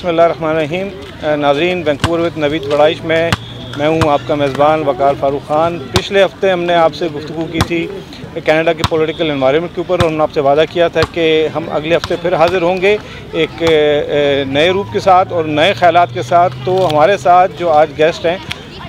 बिस्मिल्लाहिर्रहमानिर्रहीम। नाज़रीन, Vancouver with Naveed वड़ाइश में मैं हूँ आपका मेज़बान वकार फ़ारूक ख़ान। पिछले हफ़्ते हमने आपसे गुफ्तगू की थी कनाडा के पॉलिटिकल एनवायरनमेंट के ऊपर और हमने आपसे वादा किया था कि हम अगले हफ़्ते फिर हाज़िर होंगे एक नए रूप के साथ और नए ख़यालात के साथ। तो हमारे साथ जो आज गेस्ट हैं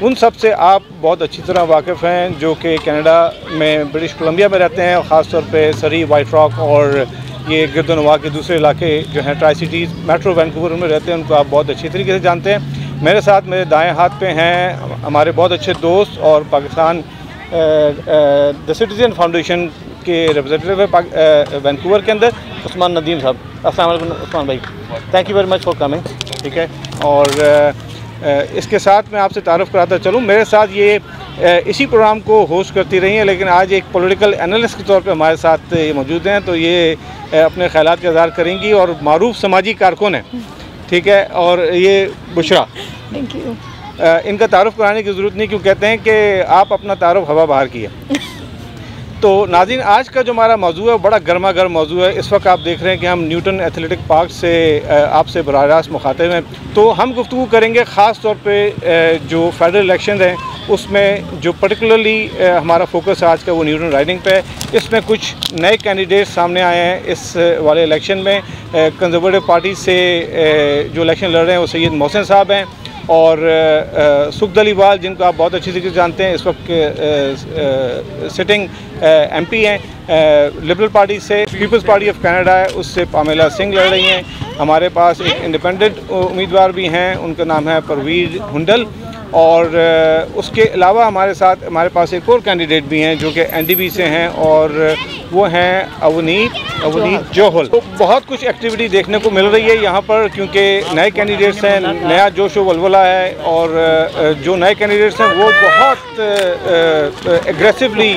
उन सब से आप बहुत अच्छी तरह वाकिफ़ हैं, जो कि कनाडा में ब्रिटिश कोलंबिया में रहते हैं और ख़ास तौर पे सरी, वाइट रॉक और ये गिरदनवा के दूसरे इलाके जो हैं ट्राई सिटीज़ मेट्रो वैंकूवर में रहते हैं, उनको आप बहुत अच्छी तरीके से जानते हैं। मेरे साथ मेरे दाएं हाथ पे हैं हमारे बहुत अच्छे दोस्त और पाकिस्तान द सिटीज़न फाउंडेशन के रिप्रेजेंटेटिव है वैंकूवर के अंदर, उस्मान नदीम साहब। अस्सलाम वालेकुम उस्मान भाई, thank you very much for coming. ठीक है, और इसके साथ मैं आपसे तारुफ़ कराता चलूँ। मेरे साथ ये इसी प्रोग्राम को होस्ट करती रही हैं, लेकिन आज एक पॉलिटिकल एनालिस्ट के तौर पे हमारे साथ ये मौजूद हैं, तो ये अपने ख़यालात का इज़हार करेंगी और मारूफ समाजी कारकुन हैं। ठीक है, और ये बुशरा, थैंक यू। इनका तारुफ़ कराने की ज़रूरत नहीं, क्यों कहते हैं कि आप अपना तारुफ़ हवा बाहर किया। तो नाज़रीन, आज का जो हमारा मौजू है बड़ा गर्मा गर्म मौजू है। इस वक्त आप देख रहे हैं कि हम न्यूटन एथलेटिक पार्क से आपसे बराह रास्त मुखातिब हैं। तो हम गुफ्तगू करेंगे ख़ास तौर पे जो फेडरल इलेक्शन हैं उसमें जो पर्टिकुलरली हमारा फोकस आज का वो न्यूटन राइडिंग पे है। इसमें कुछ नए कैंडिडेट सामने आए हैं इस वाले इलेक्शन में। कंजर्वेटिव पार्टी से जो इलेक्शन लड़ रहे हैं वो सैयद मोहसिन साहब हैं और सुख दलीवाल, जिनको आप बहुत अच्छी तरीके से जानते हैं, इस वक्त सिटिंग एमपी हैं। लिबरल पार्टी से पीपल्स पार्टी ऑफ कनाडा है, उससे पामेला सिंह लड़ रही हैं। हमारे पास एक इंडिपेंडेंट उम्मीदवार भी हैं, उनका नाम है परवीर हुंडल। और उसके अलावा हमारे पास एक और कैंडिडेट भी हैं जो कि एनडीबी से हैं और वो हैं अवनीत जोहल। तो बहुत कुछ एक्टिविटी देखने को मिल रही है यहाँ पर, क्योंकि नए कैंडिडेट्स हैं, नया जोश व वलवला है और जो नए कैंडिडेट्स हैं वो बहुत एग्रेसिवली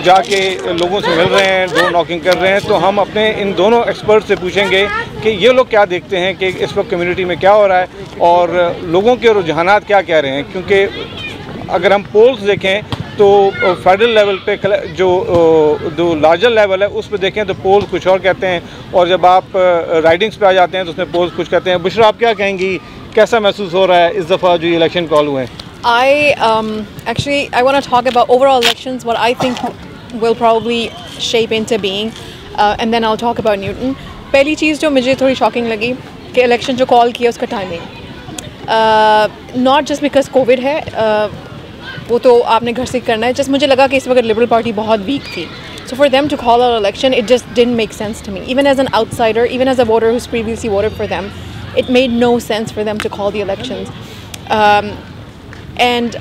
जाके लोगों से मिल रहे हैं, डोर नॉकिंग कर रहे हैं। तो हम अपने इन दोनों एक्सपर्ट से पूछेंगे कि ये लोग क्या देखते हैं कि इस वक्त कम्युनिटी में क्या हो रहा है और लोगों के रुझानात क्या कह रहे हैं। क्योंकि अगर हम पोल्स देखें तो फेडरल लेवल पे जो लार्जर लेवल है उस पर देखें तो पोल्स कुछ और कहते हैं, और जब आप राइडिंग्स पे आ जाते हैं तो उसमें पोल्स कुछ कहते हैं। बुशरा, आप क्या कहेंगी, कैसा महसूस हो रहा है इस दफ़ा जो इलेक्शन कॉल हुए हैं? I want to talk about overall elections, what I think will probably shape into being, and then I'll talk about Newton. पहली चीज़ जो मुझे थोड़ी शॉकिंग लगी कि इलेक्शन जो कॉल किया उसका timing, not just because Covid है, वो तो आपने घर से करना है। जस्ट मुझे लगा कि इस वक्त लिबरल पार्टी बहुत वीक थी, so for them to call out election it just didn't make sense to me, even as an outsider, even as a voter who's previously voted for them, it made no sense for them to call the elections. And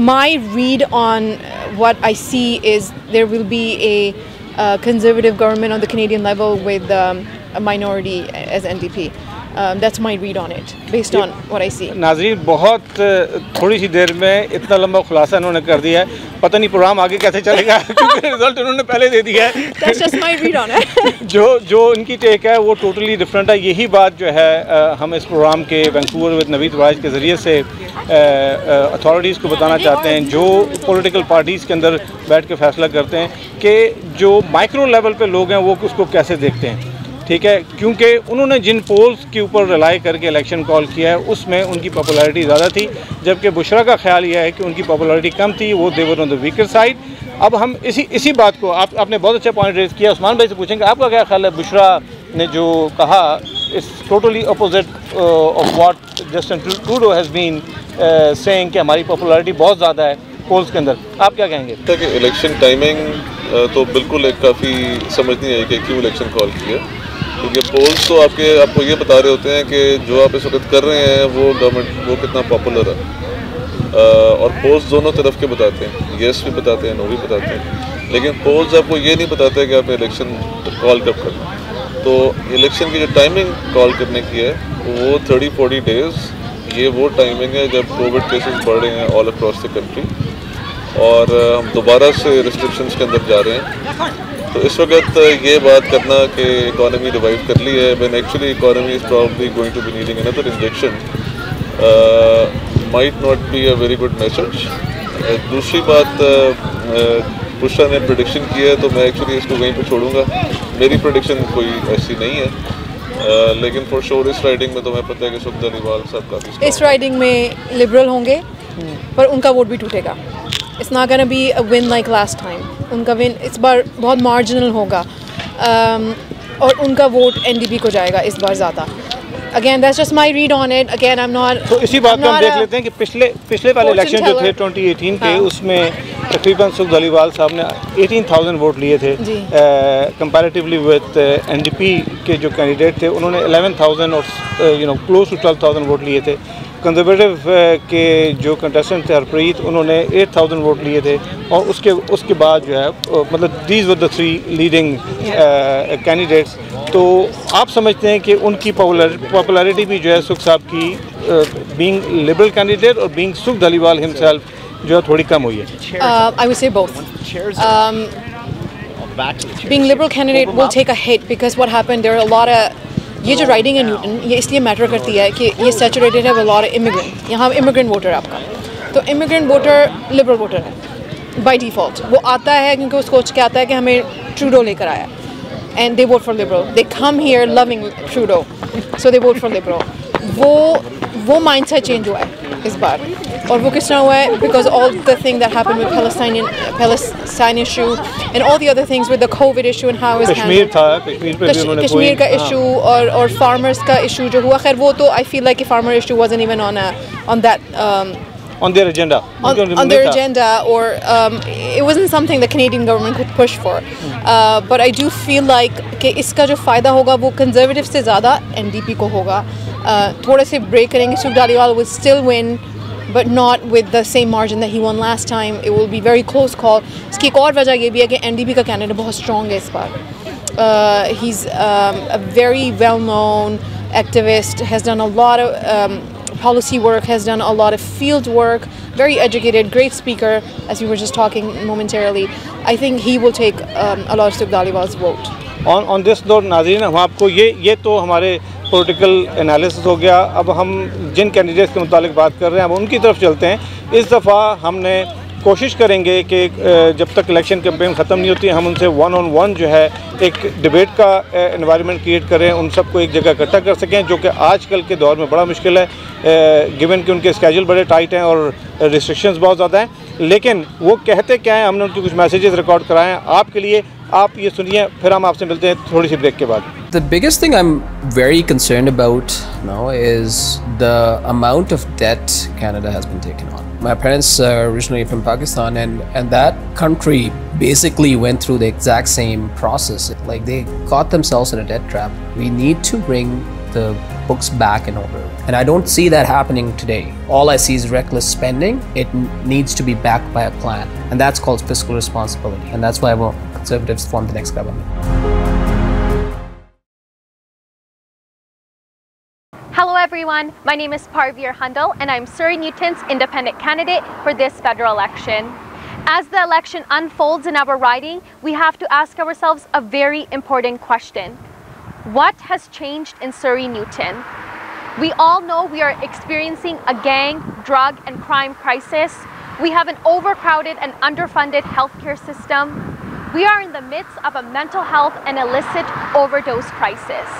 my read on what I see is there will be a conservative government on the Canadian level with a minority as NDP. That's my read on it, based on what I see. नाज़रीन, बहुत थोड़ी सी देर में इतना लंबा खुलासा इन्होंने कर दिया है, पता नहीं प्रोग्राम आगे कैसे चलेगा क्योंकि रिजल्ट उन्होंने पहले दे दिया है। That's just my read on it. जो इनकी टेक है वो टोटली डिफरेंट है। यही बात जो है हम इस प्रोग्राम के वैंकूवर विद नवीद वराइच के ज़रिए से अथॉरिटीज़ को बताना चाहते हैं, जो पॉलिटिकल पार्टीज़ के अंदर बैठ के फैसला करते हैं, कि जो माइक्रो लेवल पे लोग हैं वो उसको कैसे देखते हैं। ठीक है, क्योंकि उन्होंने जिन पोल्स के ऊपर रिलाई करके इलेक्शन कॉल किया है उसमें उनकी पॉपुलैरिटी ज़्यादा थी, जबकि बुशरा का ख्याल यह है कि उनकी पॉपुलैरिटी कम थी, वो देवर ऑन द वीकर साइड। अब हम इसी बात को आपने बहुत अच्छा पॉइंट रेज किया। उस्मान भाई से पूछेंगे आपका क्या ख्याल है, बुशरा ने जो कहा is totally opposite of what Justin Trudeau has been saying कि हमारी पॉपुलैरिटी बहुत ज़्यादा है पोल्स के अंदर, आप क्या कहेंगे? इलेक्शन टाइमिंग तो बिल्कुल एक काफ़ी समझ नहीं आई कि क्यों इलेक्शन कॉल किया, क्योंकि पोल्स तो आपको ये बता रहे होते हैं कि जो आप इस वक्त कर रहे हैं वो गवर्नमेंट वो कितना पॉपुलर है, और पोल्स दोनों तरफ के बताते हैं, येस भी बताते हैं, नो भी बताते हैं, लेकिन पोल्स आपको ये नहीं बताते कि आपने इलेक्शन कॉल कब करना। तो इलेक्शन की जो टाइमिंग कॉल करने की है वो 30-40 डेज़, ये वो टाइमिंग है जब कोविड केसेस बढ़ रहे हैं ऑल अक्रॉस द कंट्री और हम दोबारा से रिस्ट्रिक्शंस के अंदर जा रहे हैं। तो इस वक्त ये बात करना कि इकॉनमी रिवाइव कर ली है, when actually economy is probably going to be needing another injection, might not be a very good message. दूसरी बात, बुशरा ने प्रेडिक्शन की है तो मैं एक्चुअली इसको वहीं पे छोड़ूंगा, मेरी प्रेडिक्शन कोई ऐसी नहीं है। लेकिन फॉर श्योर इस राइडिंग में तो मैं पता है कि सुख धलीवाल साहब काफ़ी इस राइडिंग में लिबरल होंगे पर उनका वोट भी टूटेगा. It's not gonna be a win like last time. उनका विन इस बार बहुत मार्जिनल होगा और उनका वोट NDP को जाएगा इस बार ज़्यादा. Again, that's just my read on it. Again, I'm not. तो इसी बात को हम देख लेते हैं कि पिछले वाले इलेक्शन जो थे 2018 के उसमें तकरीबन सुख धलीवाल साहब ने 18,000 वोट लिए थे. कंपैरेटिवली विद NDP के जो कैंडिडेट थे उन्होंने 11,000 और क्लोज टू 12,000 वोट लिए थे. कंजर्वेटिव के जो कंटेस्टेंट थे हरप्रीत उन्होंने 8,000 वोट लिए थे और उसके बाद जो है मतलब these were the 3 leading candidates. तो आप समझते हैं कि उनकी पॉपुलैरिटी भी जो है सुख साहब की बीइंग लिबरल कैंडिडेट और बीइंग सुख धलीवाल हिमसेल्फ जो है थोड़ी कम हुई है? I would say both. Being liberal candidate will take a hit because what happened, there are a lot of ये जो राइडिंग है न्यूटन ये इसलिए मैटर करती है कि ये सैचुरेटेड है विद लॉट ऑफ इमिग्रेंट. यहाँ इमिग्रेंट वोटर है आपका, तो इमिग्रेंट वोटर लिबरल वोटर है बाय डिफ़ॉल्ट. वो आता है क्योंकि वो सोच के आता है कि हमें ट्रूडो लेकर आया and they vote for liberal. They come here loving Trudeau so they vote for liberal. वो माइंडसेट चेंज हुआ है इस बार. और वो किस तरह हुआ है because all the thing that happened with Palestine issue and all the other things with the COVID issue and how is Kashmir था, कश्मीर पे भी उन्होंने कश्मीर का इशू और फार्मर्स का इशू जो हुआ. खैर वो तो I feel like farmer issue wasn't even on that on their agenda. On their agenda, or it wasn't something the Canadian government could push for. But I do feel like कि इसका जो फ़ायदा होगा वो कंजर्वेटिव से ज़्यादा NDP को होगा. थोड़े से ब्रेक करेंगे. सुख धलीवाल will still win but not with the same margin that he won last time. It will be very close call. इसकी एक और वजह ये भी है कि NDP का कैंडिडेट बहुत strong है इस बार. He's a very well-known activist, has done a lot of policy work, has done a lot of field work, very educated, great speaker, as we were just talking momentarily. I think he will take a lot of Sukh Dhaliwal's vote. On this note, नाज़रीन, हम आपको ये तो हमारे political analysis हो गया. अब हम जिन कैंडिडेट्स के मुतालिक बात कर रहे हैं अब उनकी तरफ चलते हैं. इस दफ़ा हमने कोशिश करेंगे कि जब तक इलेक्शन कैंपेन ख़त्म नहीं होती हम उनसे 1-on-1 जो है एक डिबेट का एनवायरनमेंट क्रिएट करें, उन सबको एक जगह इकट्ठा कर सकें, जो कि आजकल के दौर में बड़ा मुश्किल है गिवन कि उनके स्केड्यूल बड़े टाइट हैं और रिस्ट्रिक्शंस बहुत ज़्यादा हैं. लेकिन वो कहते क्या हैं, हमने उनके कुछ मैसेजेस रिकॉर्ड कराए हैं आपके लिए. आप ये सुनिए, फिर हम आपसे मिलते हैं थोड़ी सी ब्रेक के बाद. The biggest thing I'm very concerned about now is the amount of debt Canada has been taken on. My parents are originally from Pakistan, and that country basically went through the exact same process. Like they caught themselves in a debt trap. We need to bring the books back in order. And I don't see that happening today. All I see is reckless spending. It needs to be backed by a plan. And that's called fiscal responsibility. And that's why Conservatives form the next government. Hello everyone, my name is Parveer Handal and I'm Surrey Newton's independent candidate for this federal election. As the election unfolds in our riding, we have to ask ourselves a very important question. What has changed in Surrey Newton? We all know we are experiencing a gang, drug and crime crisis. We have an overcrowded and underfunded healthcare system. We are in the midst of a mental health and illicit overdose crisis.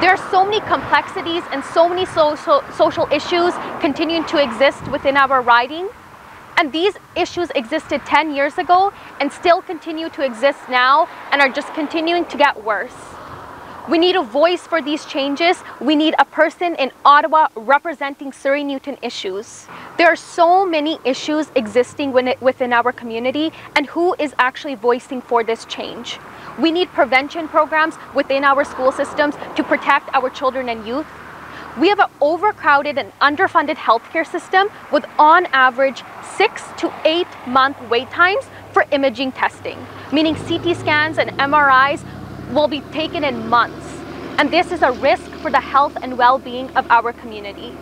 There are so many complexities and so many social issues continuing to exist within our riding. And these issues existed 10 years ago and still continue to exist now and are just continuing to get worse. We need a voice for these changes. We need a person in Ottawa representing Surrey Newton issues. There are so many issues existing within our community, and who is actually voicing for this change? We need prevention programs within our school systems to protect our children and youth. We have an overcrowded and underfunded healthcare system with on average 6 to 8 month wait times for imaging testing, meaning CT scans and MRIs will be taken in months. And this is a risk for the health and well-being of our community.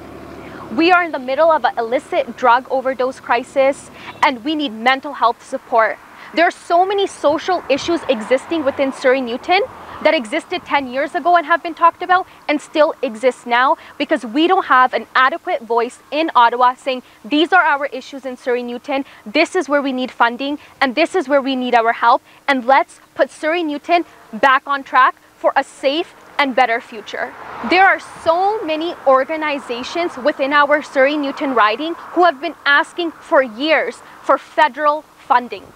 We are in the middle of an illicit drug overdose crisis, and we need mental health support. There are so many social issues existing within Surrey Newton that existed 10 years ago and have been talked about and still exist now because we don't have an adequate voice in Ottawa saying these are our issues in Surrey Newton, this is where we need funding and this is where we need our help, and let's put Surrey Newton back on track for a safe and better future. There are so many organizations within our Surrey-Newton riding who have been asking for years for federal funding.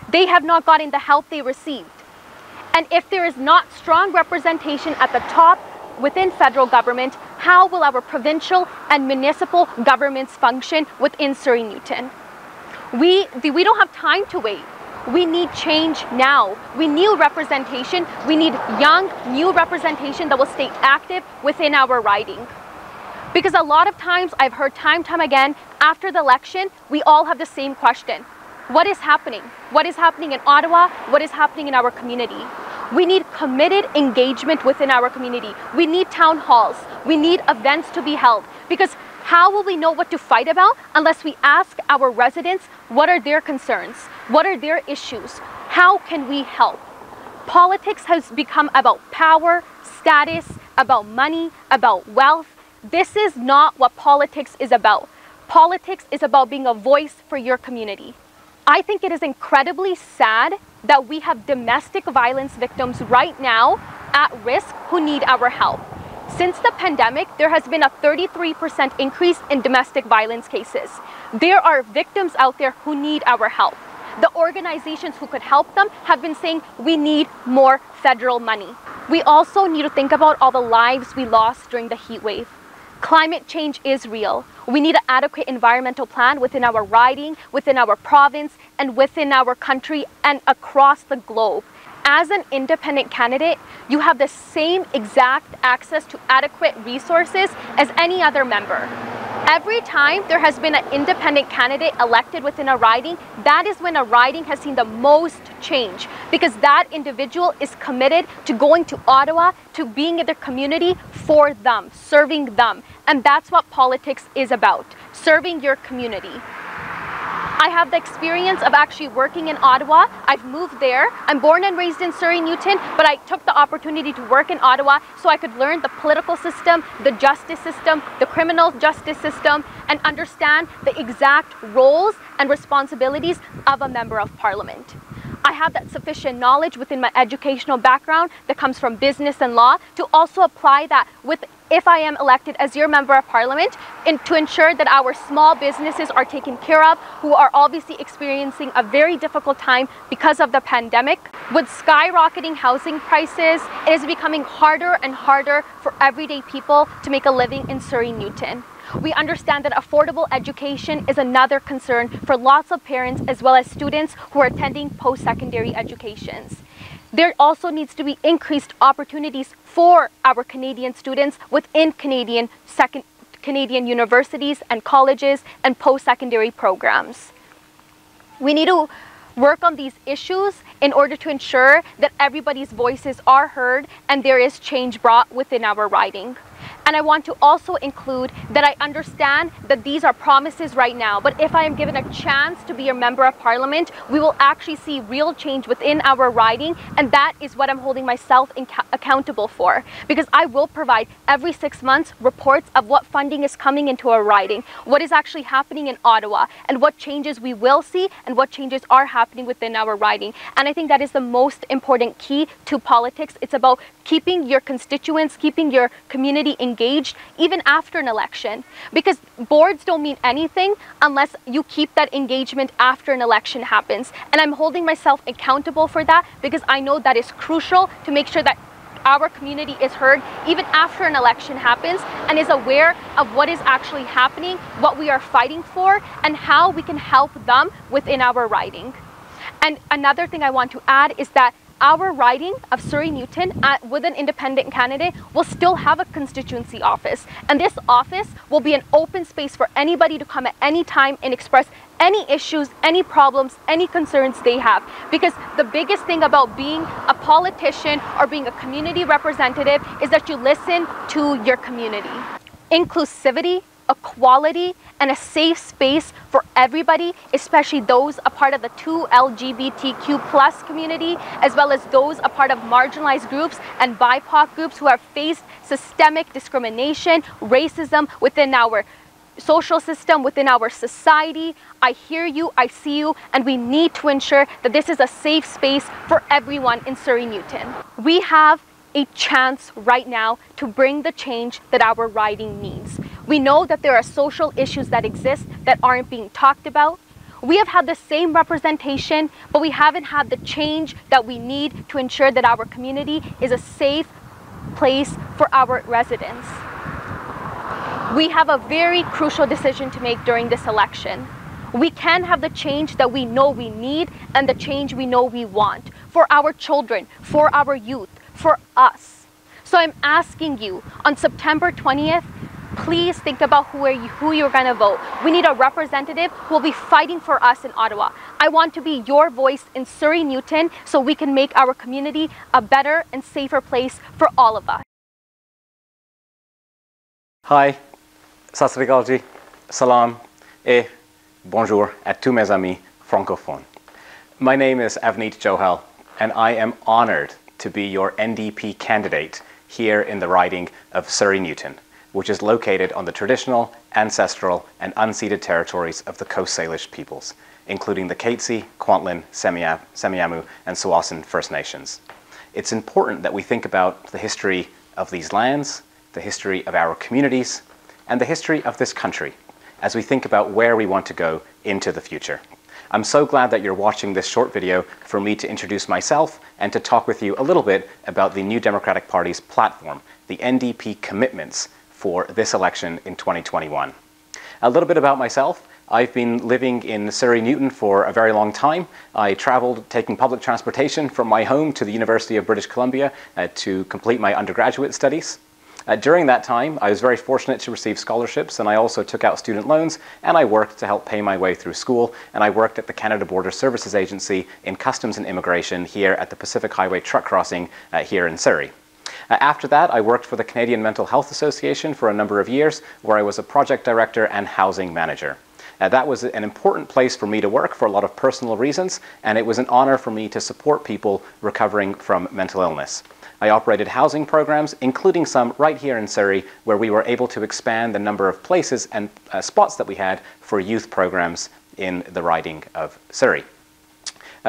They have not gotten the help they received. And if there is not strong representation at the top within federal government, how will our provincial and municipal governments function within Surrey-Newton? We don't have time to wait. We need change now. We need representation. We need young, new representation that will stay active within our riding. Because a lot of times, I've heard time again, after the election, we all have the same question. What is happening? What is happening in Ottawa? What is happening in our community? We need committed engagement within our community. We need town halls. We need events to be held. Because how will we know what to fight about unless we ask our residents what are their concerns? What are their issues? How can we help? Politics has become about power, status, about money, about wealth. This is not what politics is about. Politics is about being a voice for your community. I think it is incredibly sad that we have domestic violence victims right now at risk who need our help. Since the pandemic, there has been a 33% increase in domestic violence cases. There are victims out there who need our help. The organizations who could help them have been saying we need more federal money. We also need to think about all the lives we lost during the heat wave. Climate change is real. We need an adequate environmental plan within our riding, within our province, and within our country and across the globe. As an independent candidate, you have the same exact access to adequate resources as any other member. Every time there has been an independent candidate elected within a riding, that is when a riding has seen the most change, because that individual is committed to going to Ottawa, to being in the community for them, serving them. And that's what politics is about, serving your community. I have the experience of actually working in Ottawa. I've moved there. I'm born and raised in Surrey-Newton, but I took the opportunity to work in Ottawa so I could learn the political system, the justice system, the criminal justice system, and understand the exact roles and responsibilities of a member of parliament. I have that sufficient knowledge within my educational background that comes from business and law to also apply that if I am elected as your member of parliament, to ensure that our small businesses are taken care of, who are obviously experiencing a very difficult time because of the pandemic. With skyrocketing housing prices, it is becoming harder and harder for everyday people to make a living in Surrey-Newton. We understand that affordable education is another concern for lots of parents as well as students who are attending post-secondary educations. There also needs to be increased opportunities for our Canadian students within Canadian universities and colleges and post-secondary programs. We need to work on these issues in order to ensure that everybody's voices are heard and there is change brought within our riding. And I want to also include that I understand that these are promises right now, but if I am given a chance to be a member of parliament, we will actually see real change within our riding, and that is what I'm holding myself accountable for, because I will provide every 6 months reports of what funding is coming into our riding, what is actually happening in Ottawa, and what changes we will see and what changes are happening within our riding. And I think that is the most important key to politics. It's about keeping your constituents, keeping your community engaged even after an election, because boards don't mean anything unless you keep that engagement after an election happens. And I'm holding myself accountable for that because I know that is crucial to make sure that our community is heard even after an election happens and is aware of what is actually happening, what we are fighting for, and how we can help them within our riding. And another thing I want to add is that our riding of Surrey-Newton with an independent candidate will still have a constituency office. And this office will be an open space for anybody to come at any time and express any issues, any problems, any concerns they have. Because the biggest thing about being a politician or being a community representative is that you listen to your community. Inclusivity, equality, and a safe space for everybody, especially those a part of the 2 LGBTQ+ community, as well as those a part of marginalized groups and BIPOC groups who have faced systemic discrimination, racism within our social system, within our society. I hear you, I see you, and we need to ensure that this is a safe space for everyone in Surrey-Newton. We have a chance right now to bring the change that our riding needs. We know that there are social issues that exist that aren't being talked about. We have had the same representation, but we haven't had the change that we need to ensure that our community is a safe place for our residents. We have a very crucial decision to make during this election. We can have the change that we know we need and the change we know we want for our children, for our youth, for us. So I'm asking you on September 20th, please think about who you're going to vote. We need a representative who will be fighting for us in Ottawa. I want to be your voice in Surrey Newton so we can make our community a better and safer place for all of us. Hi, sat sri akal ji, salam et bonjour à tous mes amis francophones. My name is Avneet Johal, and I am honored to be your NDP candidate here in the riding of Surrey Newton, which is located on the traditional, ancestral, and unceded territories of the Coast Salish peoples, including the Katzie, Kwantlen, Semiahmoo, and Tsawwassen First Nations. It's important that we think about the history of these lands, the history of our communities, and the history of this country as we think about where we want to go into the future. I'm so glad that you're watching this short video for me to introduce myself and to talk with you a little bit about the New Democratic Party's platform, the NDP commitments for this election in 2021. A little bit about myself. I've been living in Surrey Newton for a very long time. I traveled taking public transportation from my home to the University of British Columbia to complete my undergraduate studies. During that time, I was very fortunate to receive scholarships, and I also took out student loans, and I worked to help pay my way through school, and I worked at the Canada Border Services Agency in Customs and Immigration here at the Pacific Highway Truck Crossing here in Surrey. After that, I worked for the Canadian Mental Health Association for a number of years, where I was a project director and housing manager. That was an important place for me to work for a lot of personal reasons, and it was an honor for me to support people recovering from mental illness. I operated housing programs, including some right here in Surrey, where we were able to expand the number of places and spots that we had for youth programs in the riding of Surrey.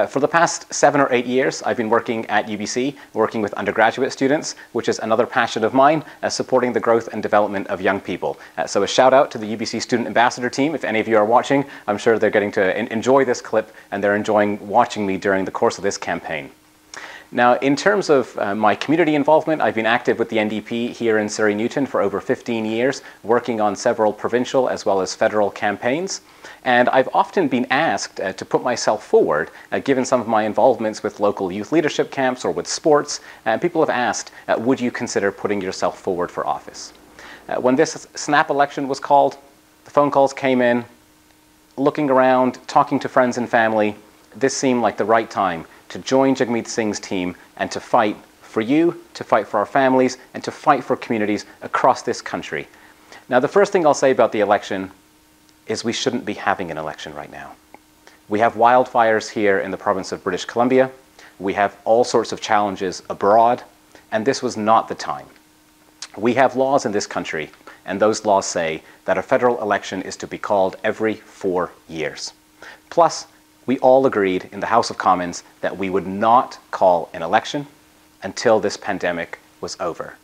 For the past 7 or 8 years, I've been working at UBC, working with undergraduate students, which is another passion of mine, supporting the growth and development of young people. So a shout out to the UBC Student Ambassador team. If any of you are watching, I'm sure they're getting to enjoy this clip, and they're enjoying watching me during the course of this campaign. Now, in terms of my community involvement, I've been active with the NDP here in Surrey Newton for over 15 years, working on several provincial as well as federal campaigns. And I've often been asked to put myself forward, given some of my involvements with local youth leadership camps or with sports. People have asked, would you consider putting yourself forward for office? When this snap election was called, the phone calls came in, looking around, talking to friends and family, this seemed like the right time to join Jagmeet Singh's team and to fight for you, to fight for our families, and to fight for communities across this country. Now, the first thing I'll say about the election is we shouldn't be having an election right now. We have wildfires here in the province of British Columbia. We have all sorts of challenges abroad, and this was not the time. We have laws in this country, and those laws say that a federal election is to be called every 4 years. Plus, we all agreed in the House of Commons that we would not call an election until this pandemic was over.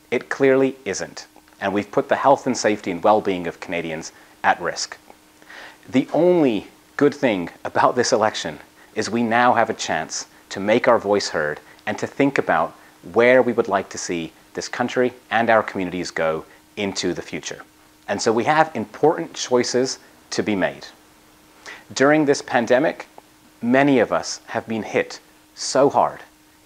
It clearly isn't, and we've put the health and safety and well-being of Canadians at risk. The only good thing about this election is we now have a chance to make our voice heard and to think about where we would like to see this country and our communities go into the future. And so we have important choices to be made. During this pandemic, many of us have been hit so hard.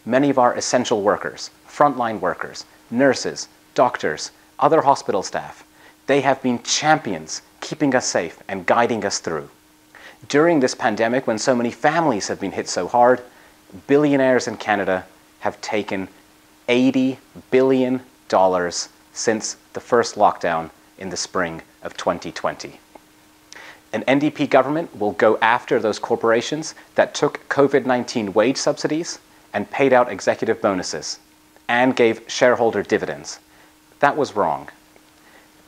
Many of our essential workers, frontline workers, nurses, doctors, other hospital staff, they have been champions keeping us safe and guiding us through. During this pandemic, when so many families have been hit so hard, billionaires in Canada have taken $80 billion since the first lockdown in the spring of 2020. An NDP government will go after those corporations that took COVID-19 wage subsidies and paid out executive bonuses and gave shareholder dividends. That was wrong.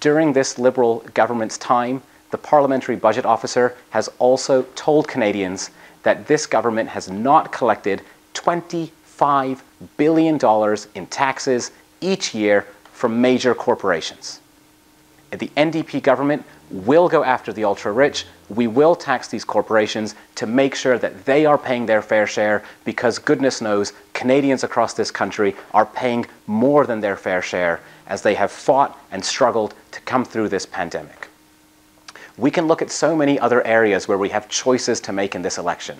During this Liberal government's time, the Parliamentary Budget Officer has also told Canadians that this government has not collected $24 $5 billion in taxes each year from major corporations. The NDP government will go after the ultra-rich. We will tax these corporations to make sure that they are paying their fair share, because goodness knows Canadians across this country are paying more than their fair share as they have fought and struggled to come through this pandemic. We can look at so many other areas where we have choices to make in this election.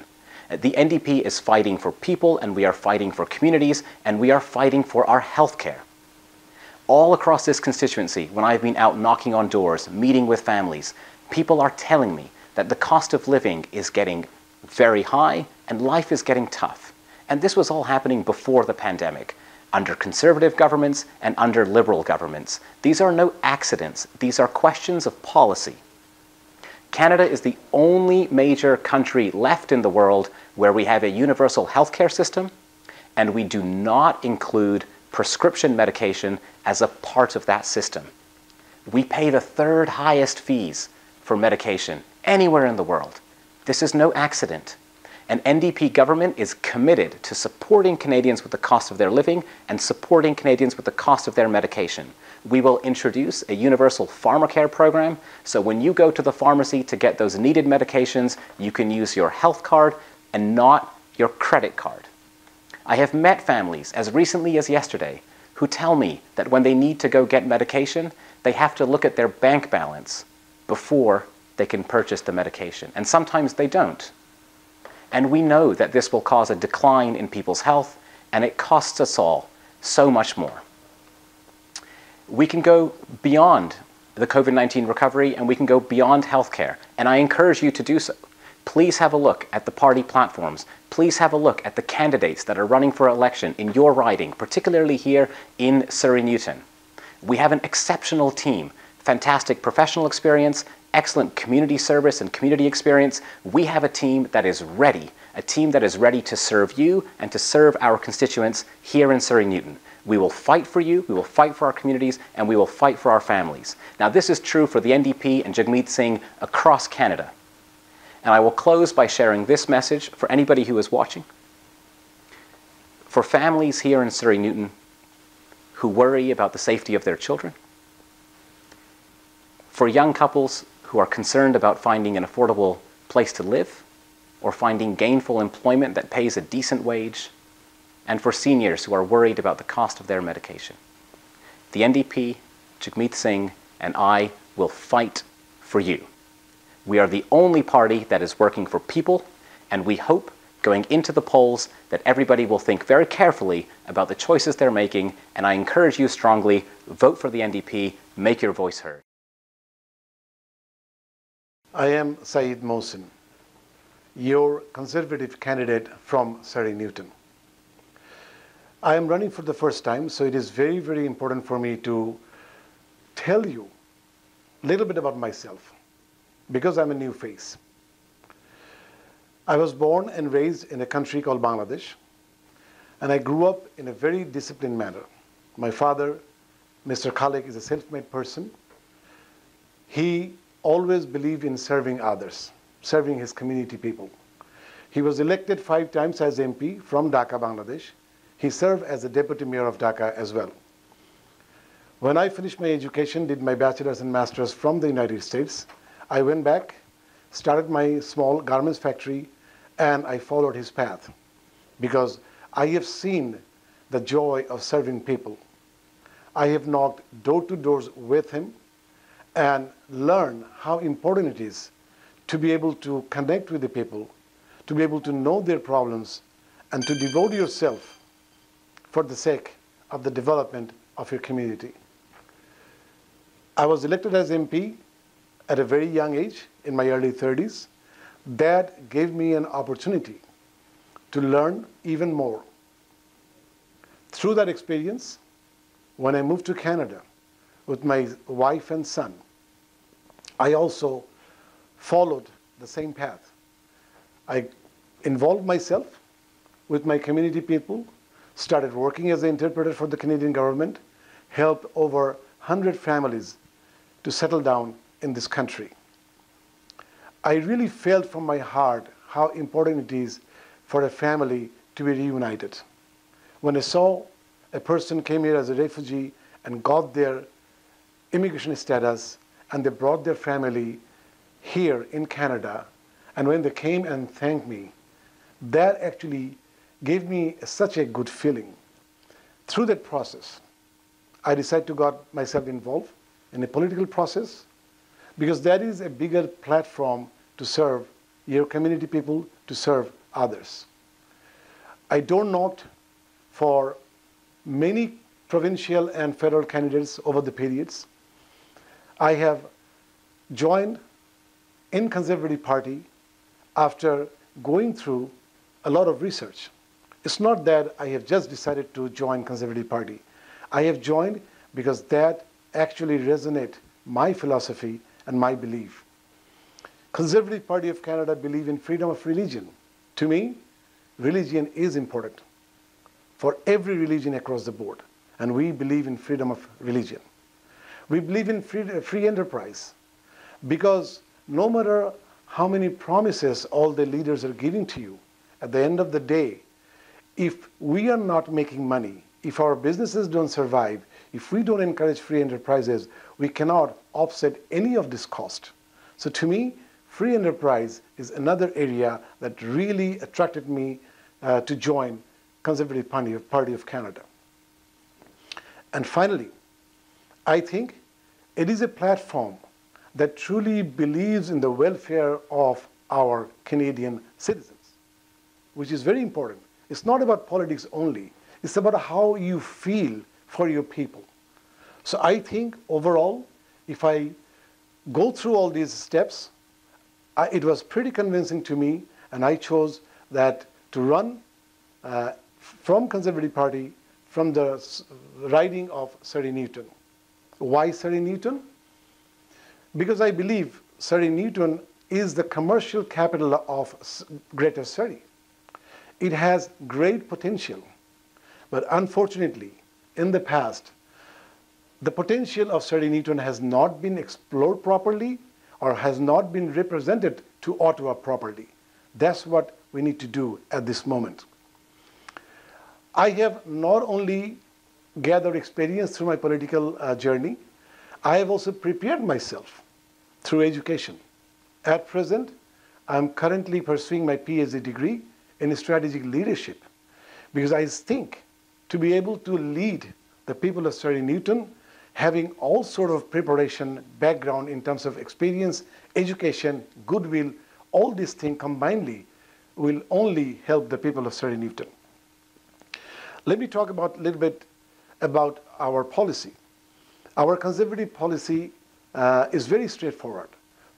The NDP is fighting for people, and we are fighting for communities, and we are fighting for our health care. All across this constituency, when I've been out knocking on doors, meeting with families, people are telling me that the cost of living is getting very high and life is getting tough. And this was all happening before the pandemic, under Conservative governments and under Liberal governments. These are no accidents. These are questions of policy. Canada is the only major country left in the world where we have a universal healthcare system, and we do not include prescription medication as a part of that system. We pay the third highest fees for medication anywhere in the world. This is no accident. An NDP government is committed to supporting Canadians with the cost of their living and supporting Canadians with the cost of their medication. We will introduce a universal pharmacare program, so when you go to the pharmacy to get those needed medications, you can use your health card and not your credit card. I have met families as recently as yesterday who tell me that when they need to go get medication, they have to look at their bank balance before they can purchase the medication. And sometimes they don't. And we know that this will cause a decline in people's health, and it costs us all so much more. We can go beyond the COVID-19 recovery, and we can go beyond healthcare, and I encourage you to do so. Please have a look at the party platforms. Please have a look at the candidates that are running for election in your riding, particularly here in Surrey Newton. We have an exceptional team, fantastic professional experience, excellent community service and community experience. We have a team that is ready to serve you and to serve our constituents here in Surrey Newton. We will fight for you, we will fight for our communities, and we will fight for our families. Now, this is true for the NDP and Jagmeet Singh across Canada. And I will close by sharing this message for anybody who is watching. For families here in Surrey Newton who worry about the safety of their children, for young couples who are concerned about finding an affordable place to live or finding gainful employment that pays a decent wage, and for seniors who are worried about the cost of their medication, the NDP, Jagmeet Singh, and I will fight for you. We are the only party that is working for people, and we hope going into the polls that everybody will think very carefully about the choices they're making, and I encourage you strongly, vote for the NDP, make your voice heard. I am Saeed Mohsin, your Conservative candidate from Surrey Newton. I am running for the first time, so it is very, very important for me to tell you a little bit about myself, because I'm a new face. I was born and raised in a country called Bangladesh, and I grew up in a very disciplined manner. My father, Mr. Khalik, is a self-made person. He always believed in serving others, serving his community people. He was elected 5 times as MP from Dhaka, Bangladesh. He served as the Deputy Mayor of Dhaka as well. When I finished my education, did my bachelor's and master's from the United States, I went back, started my small garments factory, and I followed his path because I have seen the joy of serving people. I have knocked door to doors with him and learned how important it is to be able to connect with the people, to be able to know their problems, and to devote yourself for the sake of the development of your community. I was elected as MP at a very young age, in my early 30s. That gave me an opportunity to learn even more. Through that experience, when I moved to Canada with my wife and son, I also followed the same path. I involved myself with my community people, started working as an interpreter for the Canadian government, helped over 100 families to settle down in this country. I really felt from my heart how important it is for a family to be reunited. when I saw a person came here as a refugee and got their immigration status, and they brought their family here in Canada, and when they came and thanked me, that actually gave me such a good feeling. Through that process, I decided to get myself involved in a political process, because that is a bigger platform to serve your community people, to serve others. I don't knock for many provincial and federal candidates over the periods. I have joined in Conservative Party after going through a lot of research. It's not that I have just decided to join Conservative Party. I have joined because that actually resonates my philosophy and my belief. Conservative Party of Canada believe in freedom of religion. To me, religion is important for every religion across the board, and we believe in freedom of religion. We believe in free enterprise, because no matter how many promises all the leaders are giving to you, at the end of the day, if we are not making money, if our businesses don't survive, if we don't encourage free enterprises, we cannot offset any of this cost. So to me, free enterprise is another area that really attracted me to join Conservative Party of Canada. And finally, I think it is a platform that truly believes in the welfare of our Canadian citizens, which is very important. It's not about politics only. It's about how you feel for your people. So I think overall, if I go through all these steps, it was pretty convincing to me, and I chose that to run from Conservative Party from the riding of Surrey Newton. Why Surrey Newton? Because I believe Surrey Newton is the commercial capital of Greater Surrey. It has great potential, but unfortunately, in the past, the potential of Surrey Newton has not been explored properly or has not been represented to Ottawa properly. That's what we need to do at this moment. I have not only gathered experience through my political journey, I have also prepared myself through education. At present, I'm currently pursuing my PhD degree in strategic leadership, because I think to be able to lead the people of Surrey Newton, having all sort of preparation, background in terms of experience, education, goodwill, all these things combinedly will only help the people of Surrey Newton. Let me talk about a little bit about our policy. Our conservative policy is very straightforward.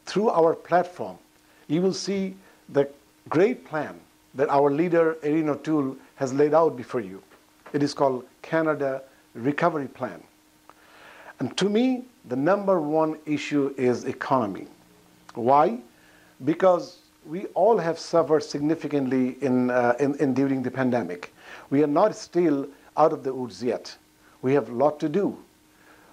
Through our platform, you will see the great plan that our leader, Erin O'Toole, has laid out before you. It is called Canada Recovery Plan. And to me, the number one issue is economy. Why? Because we all have suffered significantly during the pandemic. We are not still out of the woods yet. We have a lot to do.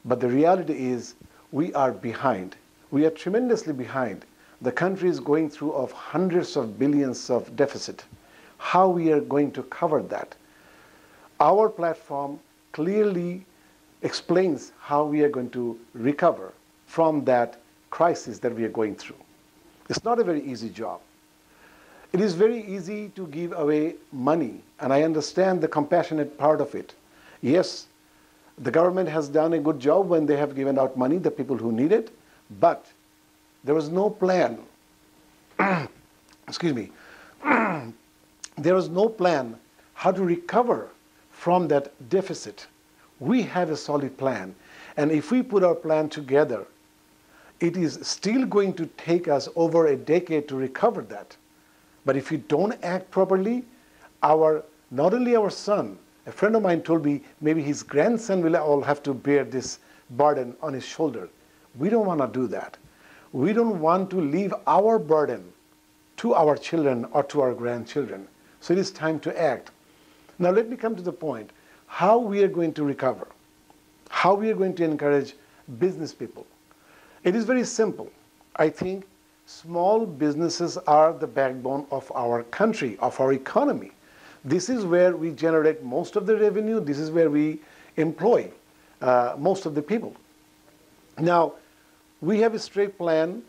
But the reality is we are behind. We are tremendously behind. The country is going through of hundreds of billions of deficit. How we are going to cover that? Our platform clearly explains how we are going to recover from that crisis that we are going through. It's not a very easy job. It is very easy to give away money, and I understand the compassionate part of it. Yes, the government has done a good job when they have given out money to the people who need it, but there was no plan. Excuse me. There was no plan how to recover from that deficit. We have a solid plan, and if we put our plan together, it is still going to take us over a decade to recover that. But if we don't act properly, not only our son, a friend of mine told me maybe his grandson will all have to bear this burden on his shoulder. We don't want to do that. We don't want to leave our burden to our children or to our grandchildren. So it is time to act. Now let me come to the point, how we are going to recover, how we are going to encourage business people. It is very simple. I think small businesses are the backbone of our country, of our economy. This is where we generate most of the revenue. This is where we employ most of the people. Now, we have a strict plan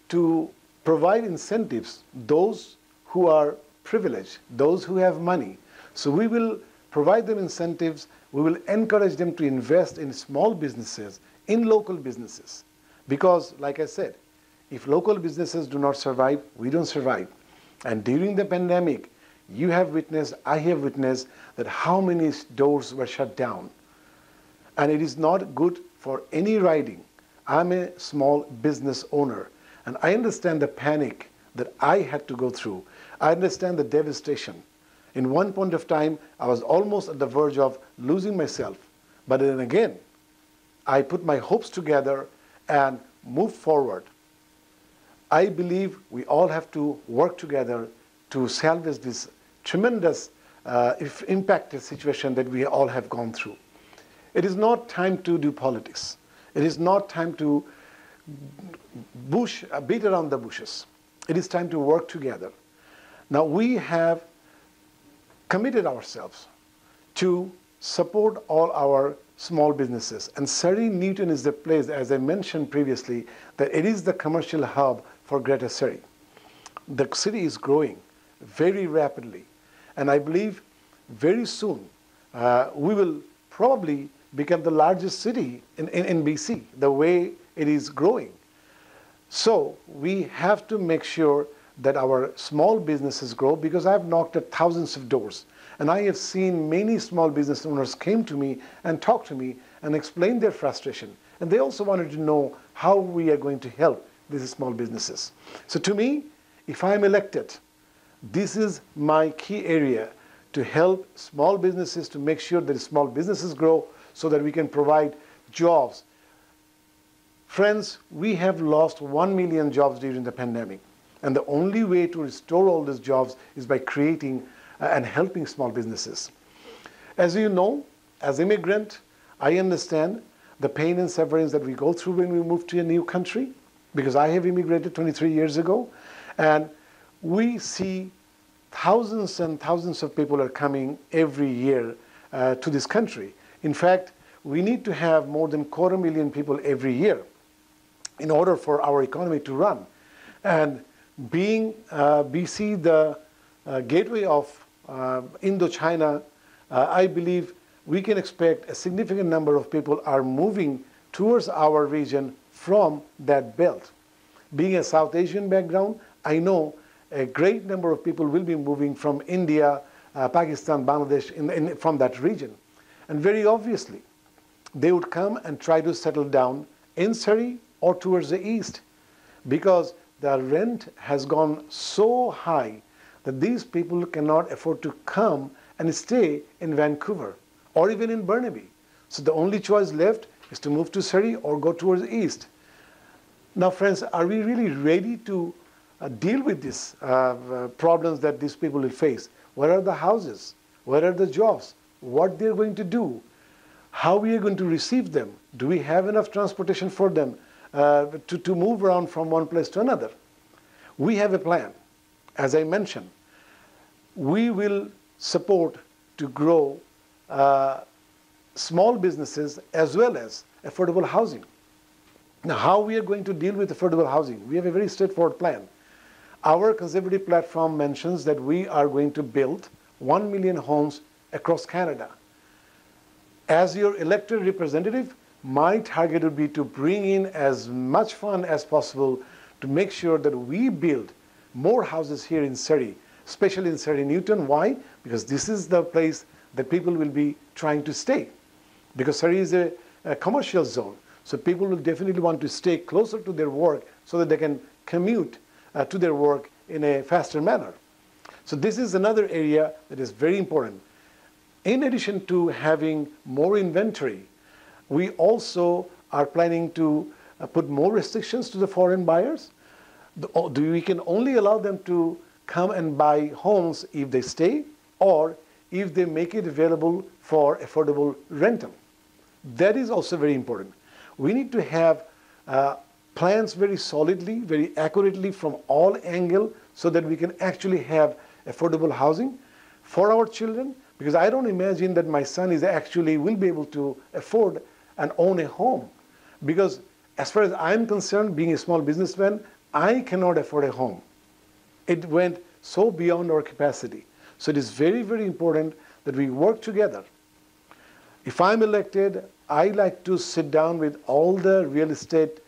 to provide incentives, those who are privileged, those who have money. So we will provide them incentives. We will encourage them to invest in small businesses, in local businesses. Because, like I said, if local businesses do not survive, we don't survive. And during the pandemic, you have witnessed, I have witnessed, that how many doors were shut down. And it is not good for any riding. I'm a small business owner, and I understand the panic that I had to go through. I understand the devastation. In one point of time, I was almost at the verge of losing myself. But then again, I put my hopes together and moved forward. I believe we all have to work together to salvage this tremendous impacted situation that we all have gone through. It is not time to do politics. It is not time to beat around the bushes. It is time to work together. Now we have committed ourselves to support all our small businesses. And Surrey Newton is the place, as I mentioned previously, that it is the commercial hub for Greater Surrey. The city is growing very rapidly. And I believe very soon we will probably become the largest city in BC, the way it is growing. So we have to make sure that our small businesses grow, because I've knocked at thousands of doors. And I have seen many small business owners came to me and talked to me and explained their frustration. And they also wanted to know how we are going to help these small businesses. So to me, if I'm elected, this is my key area to help small businesses, to make sure that small businesses grow so that we can provide jobs. Friends, we have lost 1 million jobs during the pandemic. And the only way to restore all these jobs is by creating and helping small businesses. As you know, as an immigrant, I understand the pain and sufferings that we go through when we move to a new country, because I have immigrated 23 years ago. And we see thousands and thousands of people are coming every year to this country. In fact, we need to have more than 250,000 people every year in order for our economy to run. And being BC the gateway of Indochina, I believe we can expect a significant number of people are moving towards our region from that belt. Being a South Asian background, I know a great number of people will be moving from India, Pakistan, Bangladesh, from that region. And very obviously, they would come and try to settle down in Surrey or towards the east, because the rent has gone so high that these people cannot afford to come and stay in Vancouver or even in Burnaby. So the only choice left is to move to Surrey or go towards the east. Now, friends, are we really ready to deal with these problems that these people will face? Where are the houses? Where are the jobs? What they're going to do? How we are going to receive them? Do we have enough transportation for them to move around from one place to another? We have a plan. As I mentioned, we will support to grow small businesses as well as affordable housing. Now, how we are going to deal with affordable housing? We have a very straightforward plan. Our conservative platform mentions that we are going to build 1 million homes across Canada. As your elected representative, my target would be to bring in as much fund as possible to make sure that we build more houses here in Surrey, especially in Surrey Newton. Why? Because this is the place that people will be trying to stay. Because Surrey is a commercial zone. So people will definitely want to stay closer to their work so that they can commute to their work in a faster manner. So this is another area that is very important. In addition to having more inventory, we also are planning to put more restrictions to the foreign buyers. We can only allow them to come and buy homes if they stay or if they make it available for affordable rental. That is also very important. We need to have plans very solidly, very accurately from all angles so that we can actually have affordable housing. for our children, because I don't imagine that my son is actually will be able to afford and own a home. Because as far as I'm concerned, being a small businessman, I cannot afford a home. It went so beyond our capacity. So it is very, very important that we work together. If I'm elected, I like to sit down with all the real estate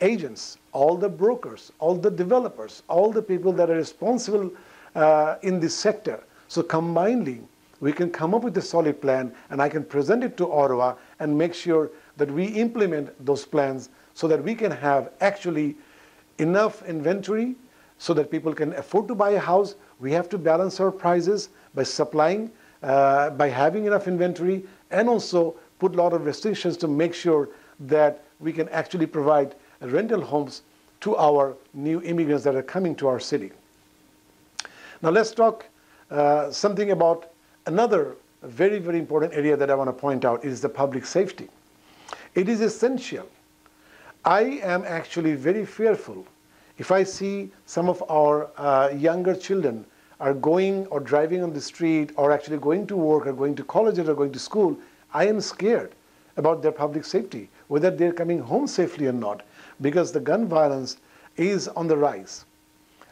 agents, all the brokers, all the developers, all the people that are responsible in this sector. So combinedly, we can come up with a solid plan, and I can present it to Ottawa and make sure that we implement those plans so that we can have actually enough inventory so that people can afford to buy a house. We have to balance our prices by supplying, by having enough inventory, and also put a lot of restrictions to make sure that we can actually provide rental homes to our new immigrants that are coming to our city. Now let's talk something about another very, very important area that I want to point out is the public safety. It is essential. I am actually very fearful if I see some of our younger children are going or driving on the street or actually going to work or going to college or going to school. I am scared about their public safety, whether they're coming home safely or not, because the gun violence is on the rise.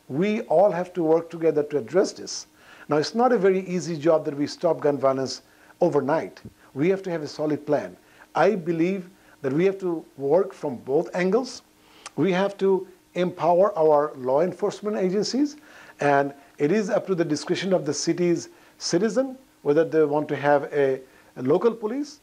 We all have to work together to address this. Now, it's not a very easy job that we stop gun violence overnight. We have to have a solid plan. I believe that we have to work from both angles. We have to empower our law enforcement agencies, and it is up to the discretion of the city's citizen whether they want to have a local police.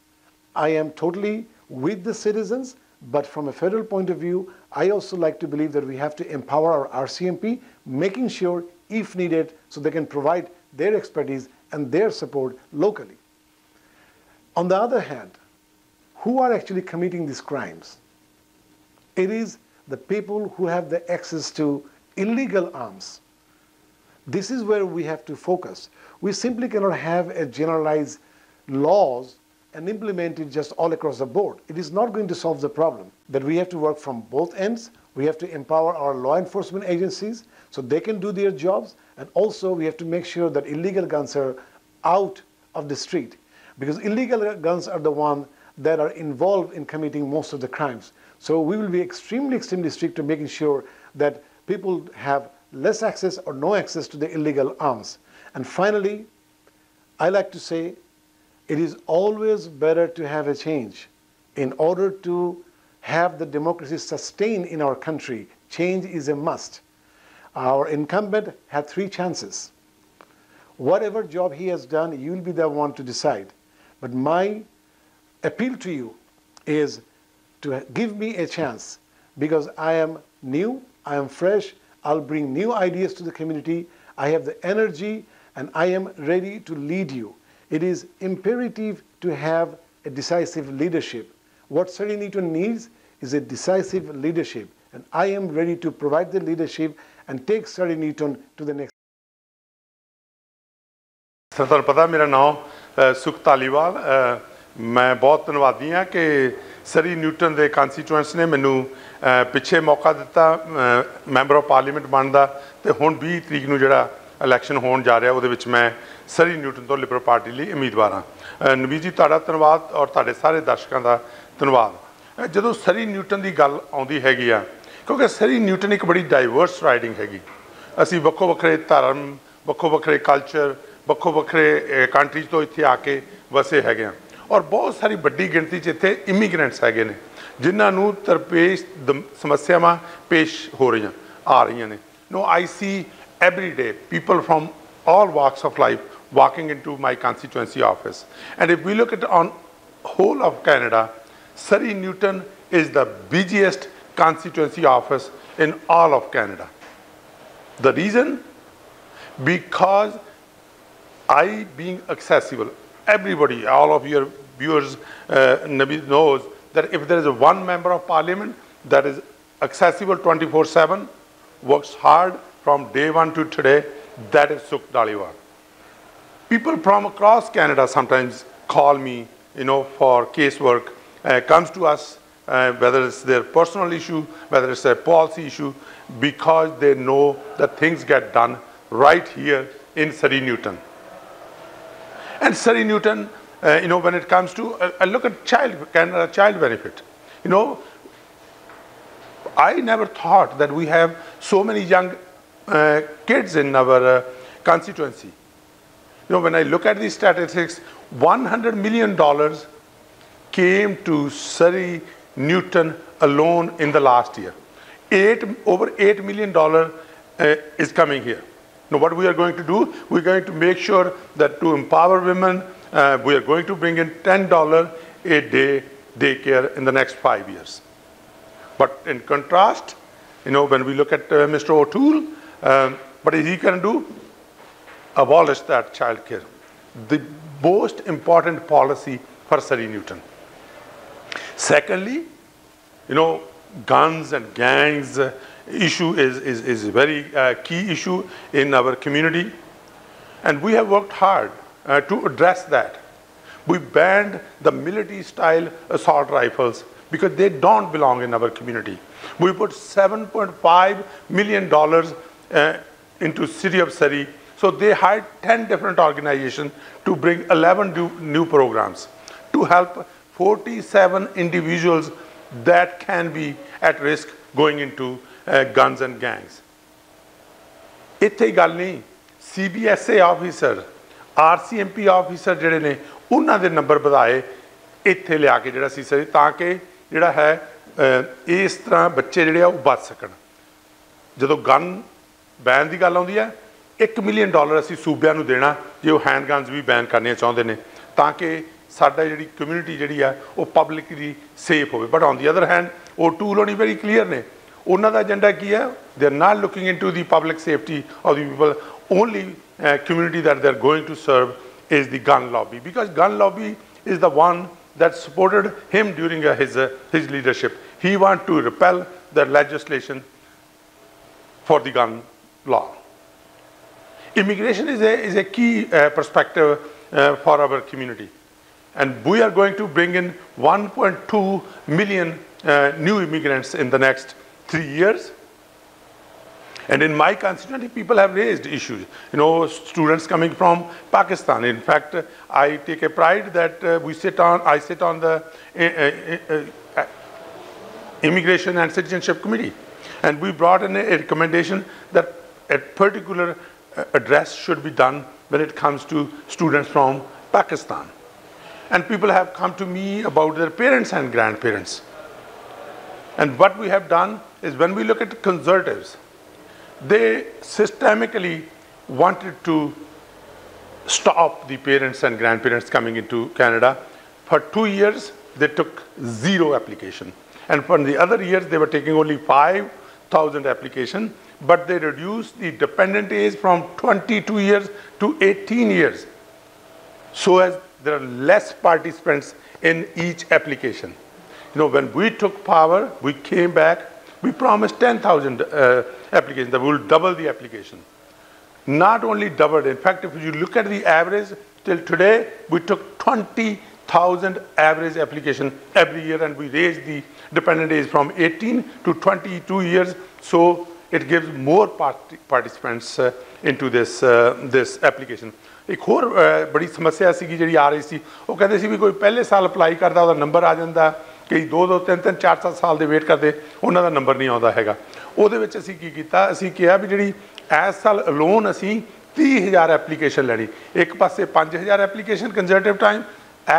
I am totally with the citizens, but from a federal point of view, I also like to believe that we have to empower our RCMP, making sure, if needed, so they can provide their expertise and their support locally. On the other hand, who are actually committing these crimes? It is the people who have the access to illegal arms. This is where we have to focus. We simply cannot have a generalized laws and implement it just all across the board. It is not going to solve the problem. That we have to work from both ends. We have to empower our law enforcement agencies so they can do their jobs, and also we have to make sure that illegal guns are out of the street, because illegal guns are the ones that are involved in committing most of the crimes. So we will be extremely, extremely strict to making sure that people have less access or no access to the illegal arms. And finally, I like to say it is always better to have a change. In order to have the democracy sustain in our country, change is a must. Our incumbent had 3 chances. Whatever job he has done, you will be the one to decide. But my appeal to you is to give me a chance, because I am new, I am fresh, I'll bring new ideas to the community, I have the energy, and I am ready to lead you. It is imperative to have a decisive leadership. What Surrey Newton needs is a decisive leadership, and I am ready to provide the leadership and take Surrey Newton to the next. ਤੁਹਾਨੂੰ ਪਤਾ ਮੇਰਾ ਨਾਮ ਸੁਖ ਧਾਲੀਵਾਲ ਮੈਂ ਬਹੁਤ ਧੰਨਵਾਦੀ ਹਾਂ ਕਿ ਸਰੀ ਨਿਊਟਨ ਦੇ ਕੰਸਟੀਟੂਐਂਟਸ ਨੇ ਮੈਨੂੰ ਪਿੱਛੇ ਮੌਕਾ ਦਿੱਤਾ ਮੈਂਬਰ ਆਫ ਪਾਰਲੀਮੈਂਟ ਬਣਨ ਦਾ, ਤੇ ਹੁਣ 20 ਤਰੀਕ ਨੂੰ ਜਿਹੜਾ ਇਲੈਕਸ਼ਨ ਹੋਣ ਜਾ ਰਿਹਾ ਉਹਦੇ ਵਿੱਚ ਮੈਂ ਸਰੀ ਨਿਊਟਨ ਤੋਂ ਲਿਬਰਲ ਪਾਰਟੀ ਲਈ ਉਮੀਦਵਾਰ ਹਾਂ। ਨਵੀਦ ਜੀ ਤੁਹਾਡਾ ਧੰਨਵਾਦ ਔਰ ਤੁਹਾਡੇ ਸਾਰੇ ਦਰਸ਼ਕਾਂ ਦਾ ਧੰਨਵਾਦ। ਜਦੋਂ ਸਰੀ ਨਿਊਟਨ ਦੀ ਗੱਲ ਆਉਂਦੀ ਹੈਗੀ ਆ, ਕਿਉਂਕਿ ਸਰੀ ਨਿਊਟਨ ਇੱਕ ਬੜੀ ਡਾਈਵਰਸ ਰਾਈਡਿੰਗ ਹੈਗੀ, ਅਸੀਂ ਵੱਖੋ ਵੱਖਰੇ ਧਰਮ, ਵੱਖੋ ਵੱਖਰੇ ਕਲਚਰ, ਵੱਖੋ ਵੱਖਰੇ ਕੰਟਰੀਜ਼ ਤੋਂ ਇੱਥੇ ਆ ਕੇ ਵਸੇ ਹੈਗੇ ਆ, ਔਰ ਬਹੁਤ ਸਾਰੀ ਵੱਡੀ ਗਿਣਤੀ 'ਚ ਇੱਥੇ ਇਮੀਗ੍ਰੈਂਟਸ ਹੈਗੇ ਨੇ ਜਿਨ੍ਹਾਂ ਨੂੰ ਦਰਪੇਸ਼ ਸਮੱਸਿਆਵਾਂ ਪੇਸ਼ ਹੋ ਰਹੀਆਂ ਆ ਰਹੀਆਂ ਨੇ। No, I see every day people from all walks of life walking into my constituency office. And if we look at on whole of Canada, Surrey Newton is the busiest constituency office in all of Canada. The reason? Because I being accessible, everybody, all of your viewers knows that if there is one member of parliament that is accessible 24/7, works hard from day one to today, that is Sukh Dhaliwal. People from across Canada sometimes call me, for casework, comes to us, whether it's their personal issue, whether it's a policy issue, because they know that things get done right here in Surrey Newton. And Surrey Newton, when it comes to, look at child benefit. I never thought that we have so many young kids in our constituency. When I look at these statistics, $100 million came to Surrey Newton alone in the last year. Over $8 million is coming here. Now what we are going to do, we're going to make sure that to empower women, we are going to bring in $10 a day daycare in the next 5 years. But in contrast, when we look at Mr. O'Toole, what is he going to do? Abolish that child care. The most important policy for Surrey Newton. Secondly, guns and gangs issue is a very key issue in our community. And we have worked hard to address that. We banned the military-style assault rifles because they don't belong in our community. We put $7.5 million into City of Surrey. So they hired 10 different organizations to bring 11 new programs to help 47 individuals that can be at risk going into guns and gangs. ਇੱਥੇ ਗੱਲ ਨਹੀਂ CBSA officer RCMP officer ਜਿਹੜੇ ਨੇ ਉਹਨਾਂ ਦੇ number ਵਧਾਏ ਇੱਥੇ ਲਿਆ ਕੇ ਜਿਹੜਾ ਸੀ ਸਰ ਤਾਂ ਕਿ ਜਿਹੜਾ ਹੈ ਇਸ ਤਰ੍ਹਾਂ ਬੱਚੇ ਜਿਹੜੇ ਆ ਉਹ ਬਚ ਸਕਣ ਜਦੋਂ ਗਨ ਬੈਨ ਦੀ ਗੱਲ ਆਉਂਦੀ ਹੈ $1 ਮਿਲੀਅਨ ਅਸੀਂ ਸੂਬਿਆਂ ਨੂੰ ਦੇਣਾ ਜੇ ਉਹ ਹੈਂਡ ਗਨਸ ਵੀ ਬੈਨ ਕਰਨੀਆਂ ਚਾਹੁੰਦੇ ਨੇ ਤਾਂ ਕਿ ਸਾਡਾ ਜਿਹੜੀ ਕਮਿਊਨਿਟੀ ਜਿਹੜੀ ਆ ਉਹ ਪਬਲਿਕਲੀ ਸੇਫ ਹੋਵੇ but on the other hand ਉਹ ਟੂਲ ਹੋਣੀ ਵੈਰੀ ਕਲੀਅਰ ਨੇ ਉਹਨਾਂ ਦਾ ਏਜੰਡਾ ਕੀ ਹੈ they are not looking into the public safety of the people only community that they're going to serve is the gun lobby because gun lobby is the one that supported him during his leadership. He wanted to repeal the legislation for the gun law. Immigration is a key perspective for our community. And we are going to bring in 1.2 million new immigrants in the next 3 years. And in my constituency, people have raised issues. Students coming from Pakistan. In fact, I take a pride that I sit on the Immigration and Citizenship Committee. And we brought in a recommendation that a particular address should be done when it comes to students from Pakistan. And people have come to me about their parents and grandparents. And what we have done is when we look at conservatives, they systemically wanted to stop the parents and grandparents coming into Canada. For 2 years, they took 0 application. And for the other years, they were taking only 5,000 application, but they reduced the dependent age from 22 years to 18 years. So as there are less participants in each application. When we took power, we came back, we promised 10,000 applications, that we will double the application. Not only doubled, in fact, if you look at the average, till today, we took 20,000 average application every year and we raised the dependent age from 18 to 22 years, so it gives more participants into this application. एक होर बड़ी समस्या सी जी आ रही सी वो कहते सी भी कोई पहले साल अप्लाई करता ਉਹਦਾ नंबर आ ਜਾਂਦਾ कई 2 3 4 साल ਦੇ ਵੇਟ ਕਰਦੇ ਉਹਨਾਂ ਦਾ ਨੰਬਰ ਨਹੀਂ ਆਉਂਦਾ ਹੈਗਾ ਉਹਦੇ ਵਿੱਚ ਅਸੀਂ ਕੀ ਕੀਤਾ ਅਸੀਂ ਕਿਹਾ ਵੀ ਜਿਹੜੀ ਇਸ ਸਾਲ ਅਲੋਨ ਅਸੀਂ 30000 ਐਪਲੀਕੇਸ਼ਨ ਲੈਣੀ ਇੱਕ ਪਾਸੇ 5000 ਐਪਲੀਕੇਸ਼ਨ ਕੰਜ਼ਰਵੇਟਿਵ ਟਾਈਮ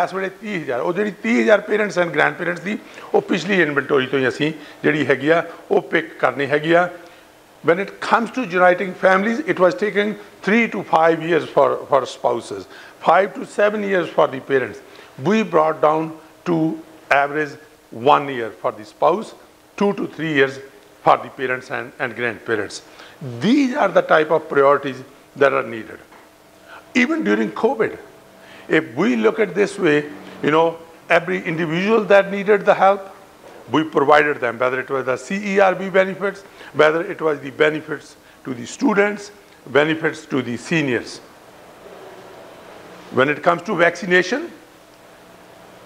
ਇਸ ਵੇਲੇ 30000 ਉਹ ਜਿਹੜੀ 30000 ਪੇਰੈਂਟਸ ਐਂਡ ਗ੍ਰੈਂਡ ਪੇਰੈਂਟਸ ਦੀ ਉਹ ਪਿਛਲੀ ਇਨਵੈਂਟਰੀ ਤੋਂ ਹੀ ਅਸੀਂ ਜਿਹੜੀ ਹੈਗੀ ਆ ਉਹ ਪਿਕ ਕਰਨੀ ਹੈਗੀ ਆ When it comes to uniting families, it was taking 3 to 5 years for spouses, 5 to 7 years for the parents. We brought down to average 1 year for the spouse, 2 to 3 years for the parents and grandparents. These are the type of priorities that are needed. Even during COVID, if we look at this way, every individual that needed the help, we provided them, whether it was the CERB benefits, whether it was the benefits to the students, benefits to the seniors. When it comes to vaccination,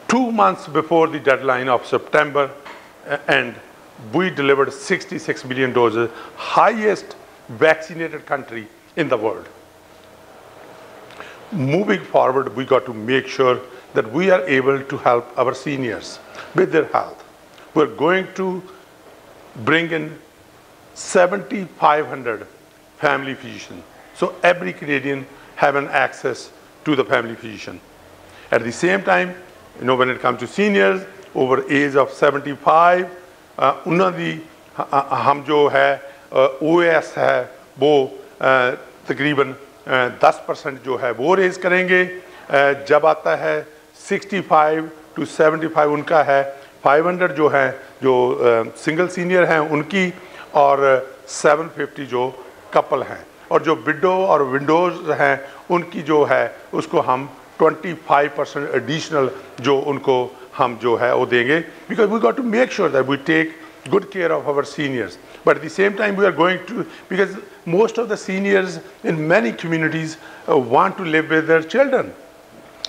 2 months before the deadline of September end, we delivered 66 million doses, highest vaccinated country in the world. moving forward, we got to make sure that we are able to help our seniors with their health. We're going to bring in 7,500 family physicians. So every Canadian have an access to the family physician. At the same time, when it comes to seniors over age of 75, उन्हों दी हम जो है OAS है वो तकरीबन 10% जो है वो रेज करेंगे. जब आता है 65 to 75 उनका है 500 जो है जो सिंगल सीनियर हैं उनकी और 750 जो कपल हैं और जो विडो और विंडोज हैं उनकी जो है उसको हम 25% एडिशनल जो उनको हम जो है वो देंगे. Because we got to make sure that we take good care of our seniors. But at the same time we are going to, because most of the seniors in many communities want to live with their children.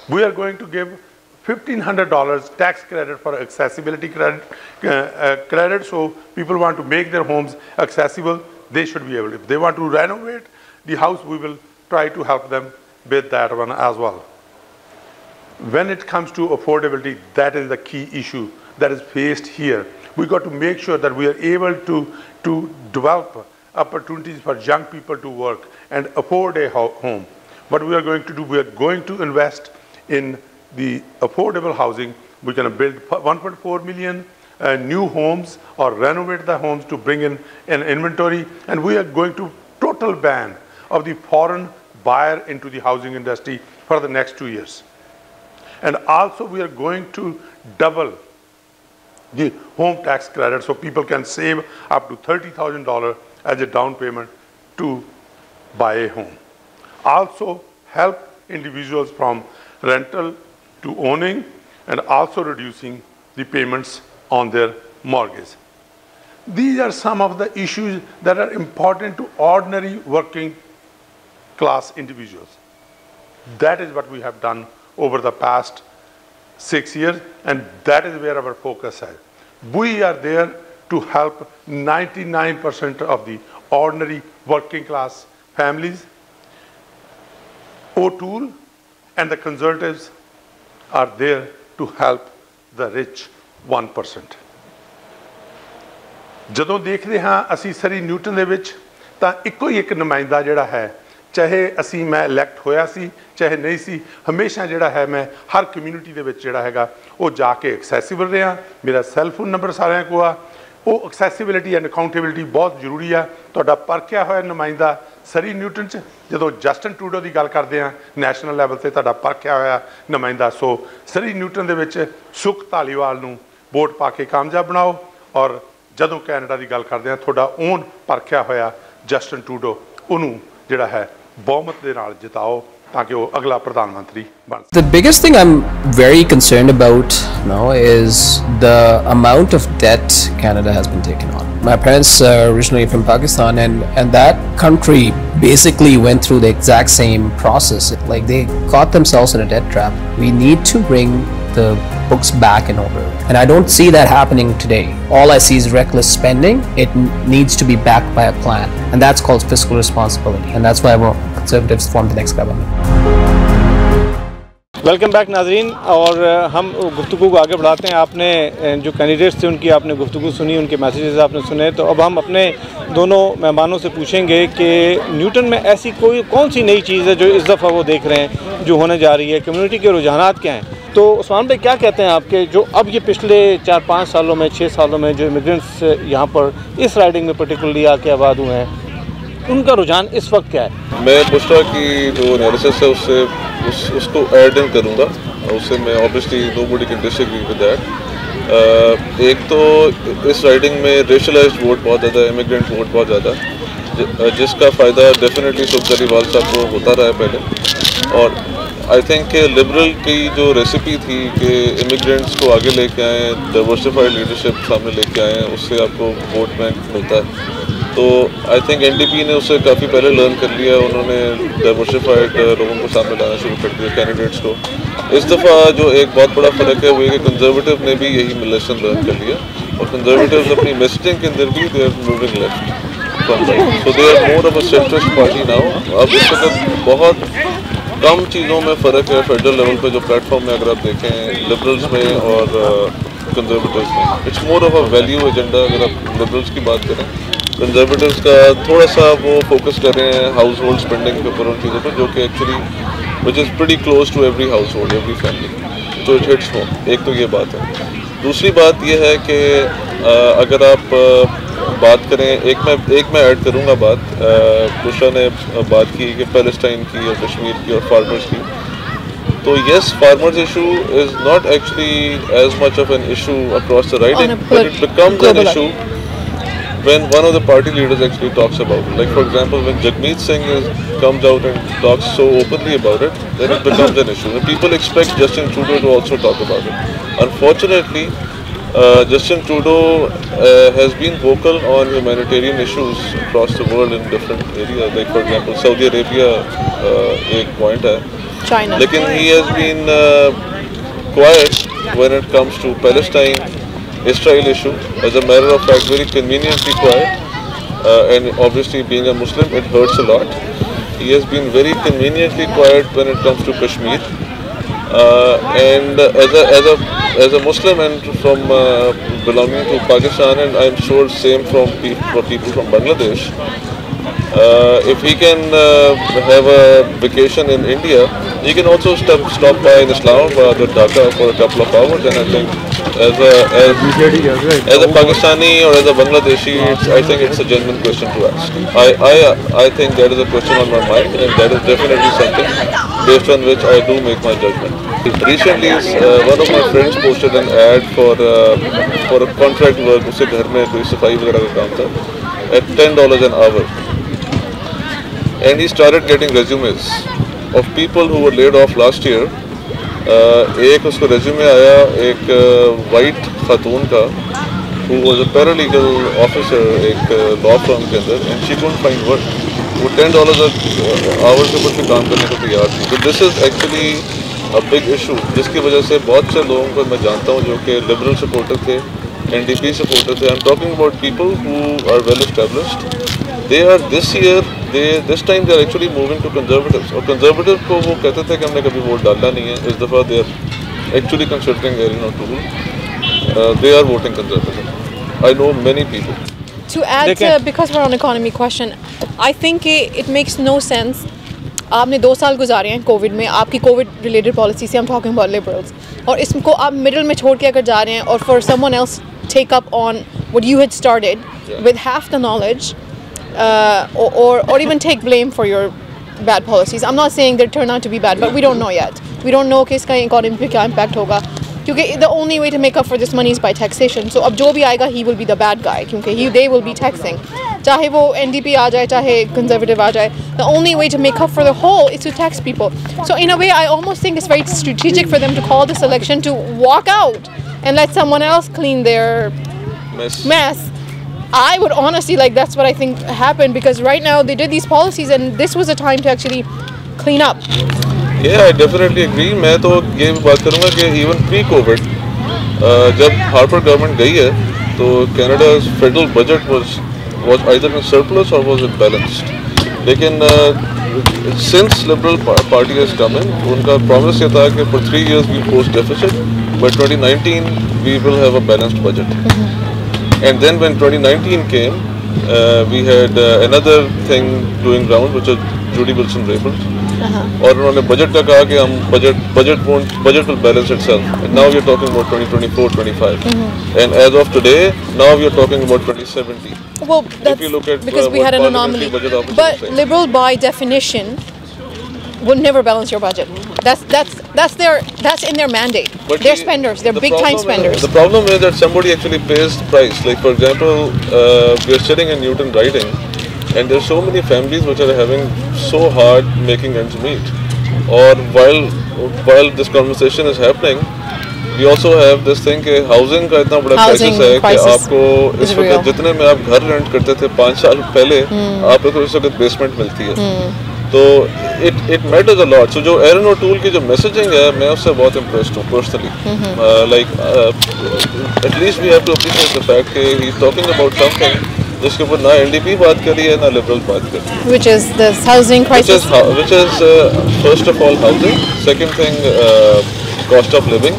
We are going to give $1,500 tax credit for accessibility credit, so people want to make their homes accessible, they should be able to. If they want to renovate the house, we will try to help them with that one as well. When it comes to affordability, that is the key issue that is faced here. We got to make sure that we are able to develop opportunities for young people to work and afford a home. What we are going to do, we are going to invest in the affordable housing. We're going to build 1.4 million new homes or renovate the homes to bring in an inventory, and we are going to total ban of the foreign buyer into the housing industry for the next 2 years. And also we are going to double the home tax credit so people can save up to $30,000 as a down payment to buy a home. Also help individuals from rental to owning and also reducing the payments on their mortgage. These are some of the issues that are important to ordinary working class individuals. That is what we have done over the past 6 years, and that is where our focus is. We are there to help 99% of the ordinary working class families. O'Toole and the Conservatives are there to help the rich 1%. ਜਦੋਂ ਦੇਖਦੇ ਹਾਂ ਅਸੀਂ ਸਰੀ Newton ਦੇ ਵਿੱਚ ਤਾਂ ਇੱਕੋ ਹੀ ਇੱਕ ਨੁਮਾਇੰਦਾ ਜਿਹੜਾ ਹੈ ਚਾਹੇ ਅਸੀਂ ਮੈਂ ਇਲੈਕਟ ਹੋਇਆ ਸੀ ਚਾਹੇ ਨਹੀਂ ਸੀ ਹਮੇਸ਼ਾ ਜਿਹੜਾ ਹੈ ਮੈਂ ਹਰ ਕਮਿਊਨਿਟੀ ਦੇ ਵਿੱਚ ਜਿਹੜਾ ਹੈਗਾ ਉਹ ਜਾ ਕੇ ਐਕਸੈਸਿਬਲ ਰਿਹਾ ਮੇਰਾ ਸੈੱਲ ਫੋਨ ਨੰਬਰ ਸਾਰਿਆਂ ਕੋਲ ਆ ਉਹ ਐਕਸੈਸਿਬਿਲਿਟੀ ਐਂਡ ਅਕਾਊਂਟੇਬਿਲਿਟੀ ਬਹੁਤ ਜ਼ਰੂਰੀ ਆ ਤੁਹਾਡਾ ਪਰਖਿਆ ਹੋਇਆ ਨੁਮਾਇੰਦਾ ਸਰੀ ਨਿਊਟਨ 'ਚ ਜਦੋਂ ਜਸਟਨ ਟਰੂਡੋ ਦੀ ਗੱਲ ਕਰਦੇ ਆ ਨੈਸ਼ਨਲ ਲੈਵਲ 'ਤੇ ਤੁਹਾਡਾ ਪਰਖਿਆ ਹੋਇਆ ਨੁਮਾਇੰਦਾ ਸੋ ਸਰੀ ਨਿਊਟਨ ਦੇ ਵਿੱਚ ਸੁਖ ਧਾਲੀਵਾਲ ਨੂੰ ਵੋਟ ਪਾ ਕੇ ਕਾਮਯਾਬ ਬਣਾਓ ਔਰ ਜਦੋਂ ਕੈਨੇਡਾ ਦੀ ਗੱਲ ਕਰਦੇ ਆ ਤੁਹਾਡਾ ਓਨ ਪਰਖਿਆ ਹੋਇਆ ਜਸਟਨ ਟਰੂਡੋ ਉਹਨੂੰ ਜਿਹੜਾ ਹੈ ਬਹੁਮਤ ਦੇ ਨਾਲ ਜਿਤਾਓ ਤਾਂ ਕਿ ਉਹ ਅਗਲਾ ਪ੍ਰਧਾਨ ਮੰਤਰੀ ਬਣ ਸਕੇ. The biggest thing I'm very concerned about now is the amount of debt Canada has been taken on. My parents are originally from Pakistan, and that country basically went through the exact same process. Like they caught themselves in a debt trap. We need to bring the books back in order, and I don't see that happening today. All I see is reckless spending. It needs to be backed by a plan, and that's called fiscal responsibility, and that's why Conservatives form the next government. Welcome back नाजरीन और हम गुफ्तगू को आगे बढ़ाते हैं. आपने जो कैंडिडेट्स थे उनकी आपने गुफ्तगू सुनी उनके मैसेजेस आपने सुने तो अब हम अपने दोनों मेहमानों से पूछेंगे कि न्यूटन में ऐसी कौन सी नई चीज़ है जो इस दफ़ा वो देख रहे हैं जो होने जा रही है कम्युनिटी के रुझानात क्या हैं. तो उस्मान भाई क्या कहते हैं आपके जो अब ये पिछले 4-5 सालों में 6 सालों में जो इमिग्रेंट्स यहाँ पर इस राइडिंग में पर्टिकुलरली आके आबाद हुए हैं उनका रुझान इस वक्त क्या है. मैं बुशरा की जो एनालिसिस है उसको ऐड इन करूँगा उससे मैं obviously nobody can disagree with that. एक तो इस राइडिंग में रेशलाइज्ड वोट बहुत ज़्यादा है इमिग्रेंट वोट बहुत ज़्यादा जिसका फ़ायदा डेफिनेटली सुख धलीवाल साहब को होता रहा है पहले. और आई थिंक कि लिबरल की जो रेसिपी थी कि इमिग्रेंट्स को आगे लेके आएँ डाइवर्सिफाइड लीडरशिप सामने लेके आएँ उससे आपको वोट बैंक मिलता है. तो आई थिंक एनडीपी ने उससे काफ़ी पहले लर्न कर लिया. उन्होंने डाइवर्सिफाइड लोगों को सामने लाना शुरू कर दिया कैंडिडेट्स को. इस दफ़ा जो एक बहुत बड़ा फ़र्क है वो ये कि कंजर्वेटिव ने भी यही लेसन लर्न कर लिया और कंजर्वेटिव्स अपनी मैसेजिंग के अंदर भी they are moving left from right. So they are more of a centrist party now. अब इस वक्त बहुत कम चीज़ों में फ़र्क है फेडरल लेवल पे जो प्लेटफॉर्म में अगर आप देखें लिबरल्स में और कंजर्वेटिव्स में। It's more of a value agenda. अगर आप लिबरल्स की बात करें, कंजर्वेटिव्स का थोड़ा सा वो फोकस कर रहे हैं हाउस होल्ड स्पेंडिंग के ऊपर, उन चीज़ों पर जो कि actually which is pretty close to every household, every family. तो इट हिट्स होम। एक तो ये बात है। दूसरी बात ये है कि अगर आप बात करें, एक मैं ऐड करूँगा बात, बुशरा ने बात की कि पैलेस्टाइन की और कश्मीर की और फार्मर्स की। तो yes, farmers issue is not actually as much of an issue across the riding, but it becomes an issue when one of the party leaders actually talks about it. Like for example, when Jagmeet Singh comes out and talks so openly about it, then it becomes an issue. And people expect Justin Trudeau to also talk about it. Unfortunately, Justin Trudeau has been vocal on humanitarian issues across the world in different areas. Like for example, Saudi Arabia एक point है, China. लेकिन he has been quiet when it comes to Palestine, Israel issue. As a matter of fact, very conveniently quiet. And obviously, being a Muslim, it hurts a lot. He has been very conveniently quiet when it comes to Kashmir. And as a Muslim and from belonging to Pakistan, and I'm sure same for people from Bangladesh, if he can have a vacation in India, he can also stop by in Islamabad or Dhaka for a couple of hours. And I think as a Pakistani or as a Bangladeshi, I think it's a genuine question to ask. I think that is a question on my mind, and that is definitely something based on which I do make my judgment. Recently, one of my friends posted an ad for a contract work. उससे घर में कोई सफाई वगैरह का काम था at $10 an hour, and he started getting resumes of people who were laid off last year. एक उसको resume आया एक white खातून का who was a paralegal officer एक law firm के अंदर, and she couldn't find work. वो $10 hour के ऊपर भी काम करने को तैयार थी. So this is actually a big issue, जिसकी वजह से बहुत से लोगों को मैं जानता हूँ जो कि liberal supporter थे, NDP supporter थे. I'm talking about people who are well established. They are this time they are actually moving to conservatives. और conservative को वो कहते थे कि हमने कभी वोट डालना नहीं है. इस दफ़ा they are actually considering Erin O'Toole. They are voting conservative. I know many people. To add, because we're on economy question, I think it makes no sense. आपने 2 साल गुजारे हैं कोविड में, आपकी कोविड रिलेटेड पॉलिसी से, I'm talking about liberals, और इसको आप मिडिल में छोड़ के अगर जा रहे हैं, और for someone else take up on what you had started with half the knowledge, or even take blame for your bad policies. I'm not saying they turn out to be bad, but we don't know yet. We don't know कि इसका economy पे क्या impact होगा, क्योंकि the only way to make up for this money is by taxation. So अब जो भी आएगा, he will be the bad guy, क्योंकि they will be taxing. चाहे वो NDP आ जाए, चाहे conservative आ जाए, the only way to make up for the whole is to tax people. So in a way, I almost think it's very strategic for them to call this election to walk out and let someone else clean their mess. I would honestly, like, that's what I think happened, because right now they did these policies and this was a time to actually clean up. Yeah, I definitely agree. मैं तो ये बात करूँगा कि even pre-COVID, जब Harper government गई है, तो Canada's federal budget was either in surplus or was it balanced. लेकिन since Liberal Party has come in, उनका promise ये था कि for 3 years we post deficit, but 2019 we will have a balanced budget. And then when 2019 came, we had another thing doing round, which was Judy Wilson-Raybould. और उन्होंने budget का कहा कि हम budget will balance itself. And now we are talking about 2024-25. And as of today, now we are talking about 2070. Well, that's if you look at, because we had an anomaly. But Liberal by definition would never balance your budget. That's in their mandate. But they're spenders. They're big time spenders. The problem is that somebody actually pays the price. Like for example, we are sitting in Newton riding, and there's so many families which are having so hard making ends meet. Or while this conversation is happening, we also have this thing कि housing का इतना बड़ा crisis है कि आपको इस वक्त जितने में आप घर रेंट करते थे 5 साल पहले, आपको इस वक्त बेसमेंट मिलती है. तो it matters a lot. So जो Erin O'Toole की जो messaging है, मैं उससे बहुत impressed हूँ personally. Like at least we have to appreciate the fact that he's talking about something जिसके ऊपर ना एलडीपी बात करी है ना लिबरल बात करी है, Which is the housing crisis. which is first of all housing, second thing cost of living,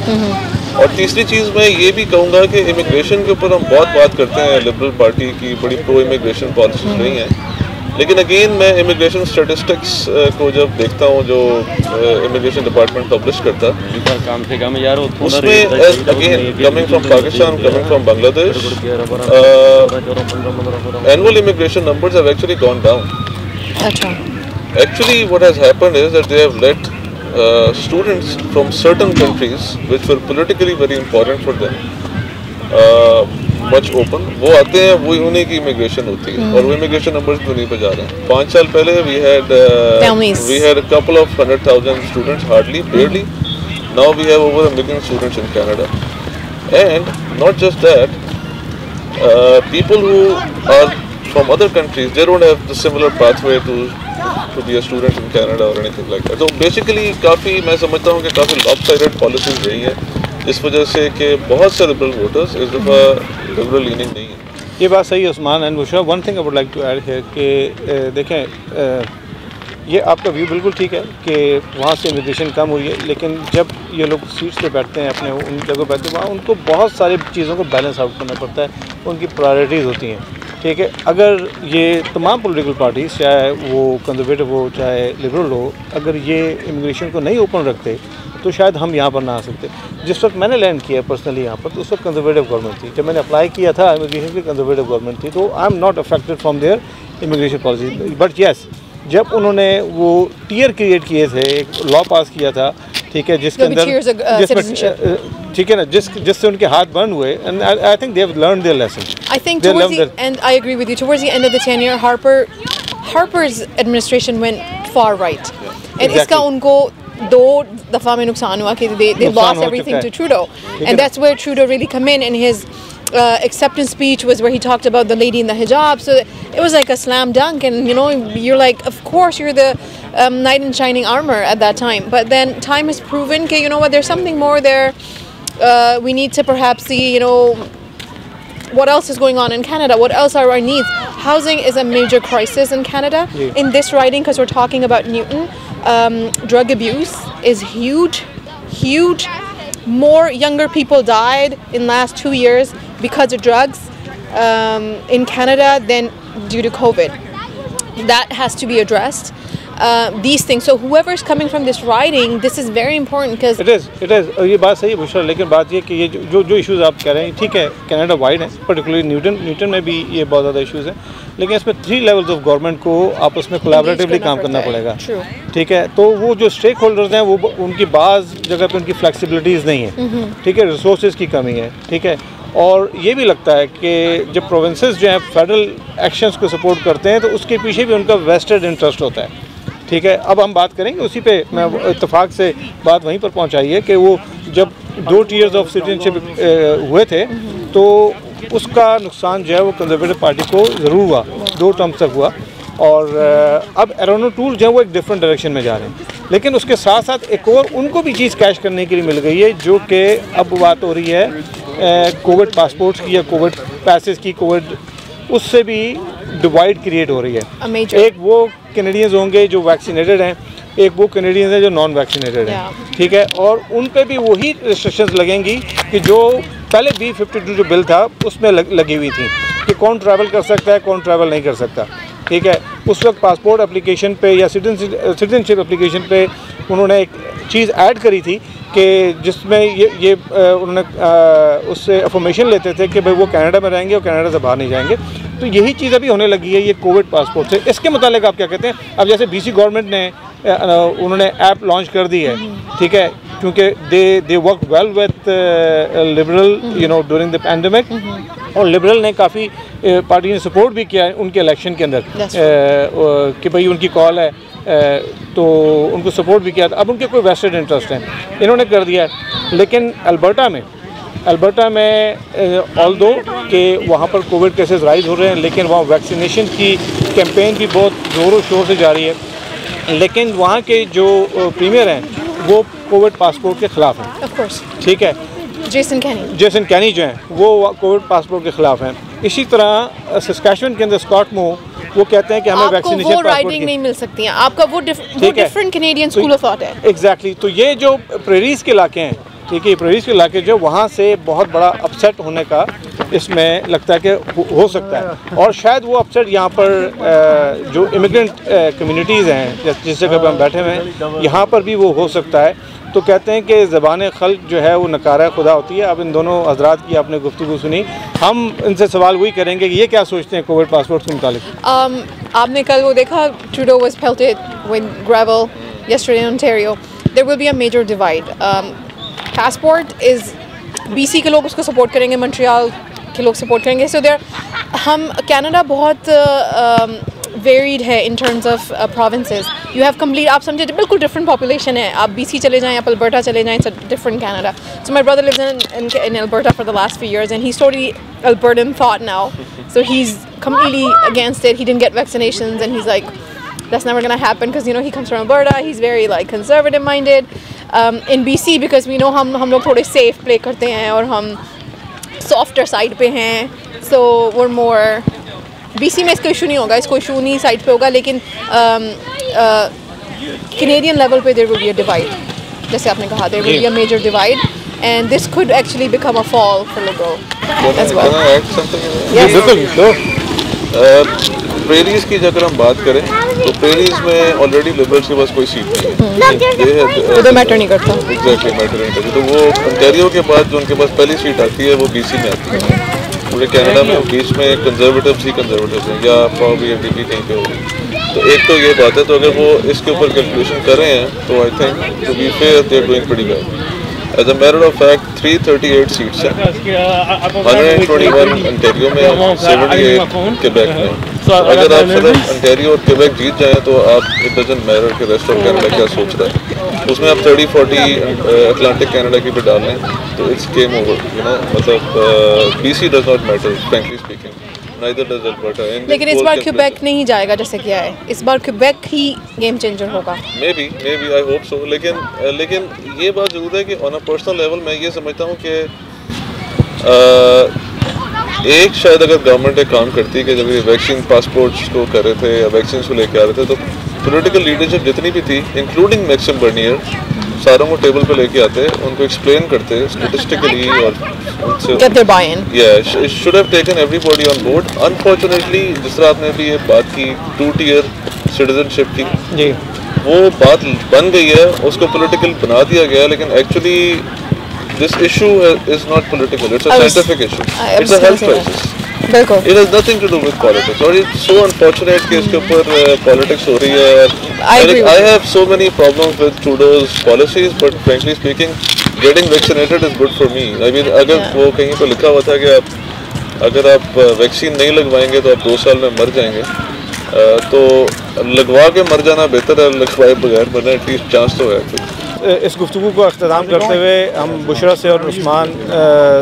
और तीसरी चीज़ मैं ये भी कहूँगा कि इमिग्रेशन के ऊपर हम बहुत बात करते हैं, लिबरल पार्टी की बड़ी प्रो इमिग्रेशन पॉलिसीज रही हैं, लेकिन अगेन मैं इमिग्रेशन स्टैटिस्टिक्स को जब देखता हूँ जो इमिग्रेशन डिपार्टमेंट पब्लिश करता है, उसमें again coming from Pakistan, coming from Bangladesh, annual immigration numbers have actually gone down. Actually what has happened is that they have let students from certain countries which were politically very important for them much open, वो आते हैं, वो उन्हीं की immigration होती है और वो इमिग्रेशन नंबर्स भी उन्हीं पे जा रहे हैं. 5 साल पहले we had a couple of 100,000 students, hardly, barely. Now we have over 1 million students in Canada, and not just that, people who are from other countries, they don't have the similar pathway to be a student in Canada or anything like that. So basically काफ़ी मैं समझता हूँ कि काफ़ी lopsided policies रही है, इस वजह से कि बहुत से लिबरल वोटर्स इस दफ़ा लिबरल लीनिंग नहीं है. ये बात सही है Usman and Bushra. One thing I would like to add है कि देखें, ये आपका व्यू बिल्कुल ठीक है कि वहाँ से इमिग्रेशन कम हुई है, लेकिन जब ये लोग सीट्स पे बैठते हैं, अपने उन जगह बैठते हैं, वहाँ उनको बहुत सारी चीज़ों को बैलेंस आउट करना पड़ता है, उनकी प्रायोरिटीज़ होती हैं. ठीक है, अगर ये तमाम पॉलिटिकल पार्टीज़, चाहे वो कंजर्वेटिव हो चाहे लिबरल हो, अगर ये इमिग्रेशन को नहीं ओपन रखते तो शायद हम यहाँ पर ना आ सकते. जिस वक्त मैंने लैंड किया पर्सनली यहाँ पर, तो उस वक्त कंजर्वेटिव गवर्नमेंट थी. जब मैंने अप्लाई किया था इमिग्रेशन की, कंजर्वेटिव गवर्नमेंट थी, तो I am not affected from their immigration policy. But yes, जब उन्होंने वो टियर क्रिएट किए थे, एक लॉ पास किया था, ठीक है, जिसके अंदर ठीक है ना, जिससे उनके हाथ बर्न हुए, and I think they have learned there lesson. I think towards the end, I agree with you. Towards the end of the tenure, Harper's administration went far right, and इसका उनको 2 दफ़ा में नुकसान हुआ कि they lost everything to Trudeau, and that's where Trudeau really come in. And his acceptance speech was where he talked about the lady in the hijab. So it was like a slam dunk, and you know, you're like, of course you're the knight in shining armor at that time. But then time has proven that, you know what, there's something more there. We need to perhaps see, you know, what else is going on in Canada, what else are our needs. Housing is a major crisis in Canada. In this writing, because we're talking about Newton, drug abuse is huge. More younger people died in last 2 years because of drugs in Canada than due to COVID. That has to be addressed. These things. So whoever is coming from this writing, this is very important because it is. ये बात सही है बुशरा, लेकिन बात ये कि ये जो इश्यूज आप कह रहे हैं, ठीक है, कनाडा वाइड है, पर्टिकुलरली न्यूटन में भी ये बहुत ज़्यादा इश्यूज हैं, लेकिन इसमें 3 लेवल्स ऑफ गवर्नमेंट को आपस में कोलैबोरेटिवली काम करना पड़ेगा. ठीक है, तो वो जो स्टेक होल्डर्स हैं, वो उनकी बाज़ जगह पे उनकी फ्लेक्सिबिलिटीज़ नहीं है. ठीक है, रिसोर्सेज की कमी है. ठीक है, और ये भी लगता है कि जब प्रोविंसेस जो हैं फेडरल एक्शंस को सपोर्ट करते हैं, तो उसके पीछे भी उनका वेस्टेड इंटरेस्ट होता है. ठीक है, अब हम बात करेंगे उसी पे. मैं इत्तेफाक से बात वहीं पर पहुंचाई है कि वो जब 2 टियर्स ऑफ सिटीजनशिप हुए थे, तो उसका नुकसान जो है वो कंजर्वेटिव पार्टी को ज़रूर हुआ, 2 टर्म्स तक हुआ. और अब एरोनो टूल जो है वो एक डिफरेंट डायरेक्शन में जा रहे हैं, लेकिन उसके साथ साथ एक और उनको भी चीज़ कैश करने के लिए मिल गई है, जो कि अब बात हो रही है कोविड पासपोर्ट्स की या कोविड पैसेज की. कोविड उससे भी डिवाइड क्रिएट हो रही है. एक वो कैनेडियंस होंगे जो वैक्सीनेटेड हैं, एक वो कैनेडियंस हैं जो नॉन वैक्सीनेटेड हैं. ठीक है, और उन पे भी वही रिस्ट्रिक्शंस लगेंगी कि जो पहले B52 जो बिल था उसमें लगी हुई थी कि कौन ट्रैवल कर सकता है, कौन ट्रैवल नहीं कर सकता. ठीक है, उस वक्त पासपोर्ट एप्लीकेशन पे या सिटीजनशिप एप्लीकेशन पे उन्होंने एक चीज़ ऐड करी थी कि जिसमें ये उन्होंने उससे अफर्मेशन लेते थे कि भाई वो कनाडा में रहेंगे और कनाडा से बाहर नहीं जाएंगे. तो यही चीज़ अभी होने लगी है ये कोविड पासपोर्ट से. इसके मुतालिक आप क्या कहते हैं? अब जैसे BC गवर्नमेंट ने उन्होंने ऐप लॉन्च कर दी है. ठीक है, क्योंकि they work well with liberal you know during the pandemic, और लिबरल ने काफ़ी पार्टी ने सपोर्ट भी किया उनके इलेक्शन के अंदर कि भाई उनकी कॉल है, तो उनको सपोर्ट भी किया था. अब उनके कोई वेस्टेड इंटरेस्ट हैं, इन्होंने कर दिया है. लेकिन अल्बर्टा में ऑल्दो कि वहाँ पर कोविड केसेस राइज हो रहे हैं, लेकिन वहाँ वैक्सीनेशन की कैंपेन भी बहुत ज़ोरों शोर से जारी है. लेकिन वहाँ के जो प्रीमियर हैं वो कोविड पासपोर्ट के ख़िलाफ़ हैं. ठीक है, जेसन कैनी जो हैं वो कोविड पासपोर्ट के ख़िलाफ़ हैं. इसी तरह सस्कैचुअन के अंदर स्कॉटमो वो कहते हैं कि हमें वैक्सीनेशन वो राइडिंग नहीं मिल सकती है, आपका वो different Canadian school of thought है। एग्जैक्टली, तो ये जो प्रेरीज के इलाके हैं, ठीक है, प्रेरीज के इलाके जो वहाँ से बहुत बड़ा अपसेट होने का इसमें लगता है कि हो सकता है, और शायद वो अपसेट यहाँ पर जो इमिग्रेंट कम्युनिटीज़ हैं जिस जगह पर हम बैठे हुए हैं यहाँ पर भी वो हो सकता है। तो कहते हैं कि ज़बान खल्क जो है वो नकारा खुदा होती है। अब इन दोनों हजरात की आपने गुफ्तगू सुनी, हम इनसे सवाल वही करेंगे कि ये क्या सोचते हैं कोविड पासपोर्ट के मुतालिक। आपने कल वो देखा, Trudeau was pelted with gravel yesterday in Ontario. There will be a major divide. Passport is BC के लोग उसको सपोर्ट करेंगे, मॉन्ट्रियल के लोग सपोर्ट करेंगे। सो हम कनाडा बहुत वेरीड है in terms of provinces. You have complete, आप समझे, बिल्कुल डिफरेंट पॉपुलेशन है। आप BC चले जाएं, आप अल्बर्टा चले जाएं, it's a different Canada. So my brother lives in Alberta for the last few years and he's totally Albertan thought now. So he's completely against it. He didn't get vaccinations and he's like, that's never gonna happen because, you know, he comes from Alberta. He's very like conservative minded. In BC because we know हम लोग थोड़े safe play करते हैं और हम softer side पे हैं, so we're more BC में इसका इशू नहीं होगा, इसको इशू नहीं साइड पे होगा, लेकिन कैनेडियन लेवल पे there will be a divide, जैसे आपने कहा there will be a major divide and this could actually become a fall for Liberal as well. Can I add something? Yes. Prairies की अगर हम बात करें तो प्रेरीज में ऑलरेडी लिबरल्स के पास कोई सीट नहीं है, उधर मैटर नहीं करता। एग्जैक्टली मैटर नहीं करता। तो वो ओंटारियो के बाद जो उनके पास पहली सीट आती है वो BC में आती है। पूरे कनाडा में बीच में कंजर्वेटिव्स ही कंजर्वेटिव्स हैं या प्रॉब्ली NDP कहीं पे होगी। तो एक तो ये बात है, तो अगर वो इसके ऊपर कैलकुलेशन कर रहे हैं तो I think to be fair they are doing pretty well. As a matter of fact, 338 seats हैं, 121 ओंटारियो में, 78 क्वेबेक में। अगर आप सिर्फ ओंटारियो और क्वेबेक जीत जाएं तो आप इट डजंट मैटर कि रेस्ट ऑफ कनाडा क्या सोच रहा है, उसमें आप 30-40 अटलांटिक कनाडा की भी डाल लें तो it's game over, you know. मतलब BC does not matter frankly speaking, neither does Alberta। लेकिन इस बार क्वेबेक नहीं जाएगा जैसे किया है, इस बार क्वेबेक ही गेम चेंजर होगा। maybe I hope so। लेकिन ये बात जरूर है कि ऑन अ पर्सनल लेवल मैं ये समझता हूँ कि एक शायद अगर गवर्नमेंट एक काम करती है कि जब ये वैक्सीन पासपोर्ट्स को कर रहे थे या वैक्सीन को लेके आ रहे थे तो पॉलिटिकल लीडरशिप जितनी भी थी इंक्लूडिंग मैक्सिम बर्नियर सारों को टेबल पे लेके आते, उनको एक्सप्लेन करते स्टैटिस्टिकली और get their buy-in. Yeah, it should have taken everybody on board. Unfortunately, जिस तरह आपने भी ये बात की 2-tier citizenship की, जी वो बात बन गई है, उसको political बना दिया गया है, लेकिन actually this issue is not political. It's a scientific issue. It's a health crisis. बिल्कुल। It has nothing to do with politics. और it's so unfortunate कि इसके ऊपर politics हो रही है। I have so many problems with Trudeau's policies, but frankly speaking, getting vaccinated is good for me. I mean, अगर वो कहीं पे लिखा हुआ था कि अगर आप वैक्सीन नहीं लगवाएंगे तो आप 2 साल में मर जाएंगे, तो लगवा के मर जाना बेहतर है लगवाए बगैर मरना, एटलीस्ट चांस तो है। इस गुफ्तगू को अख्ताम करते हुए हम बुशरा से और उस्मान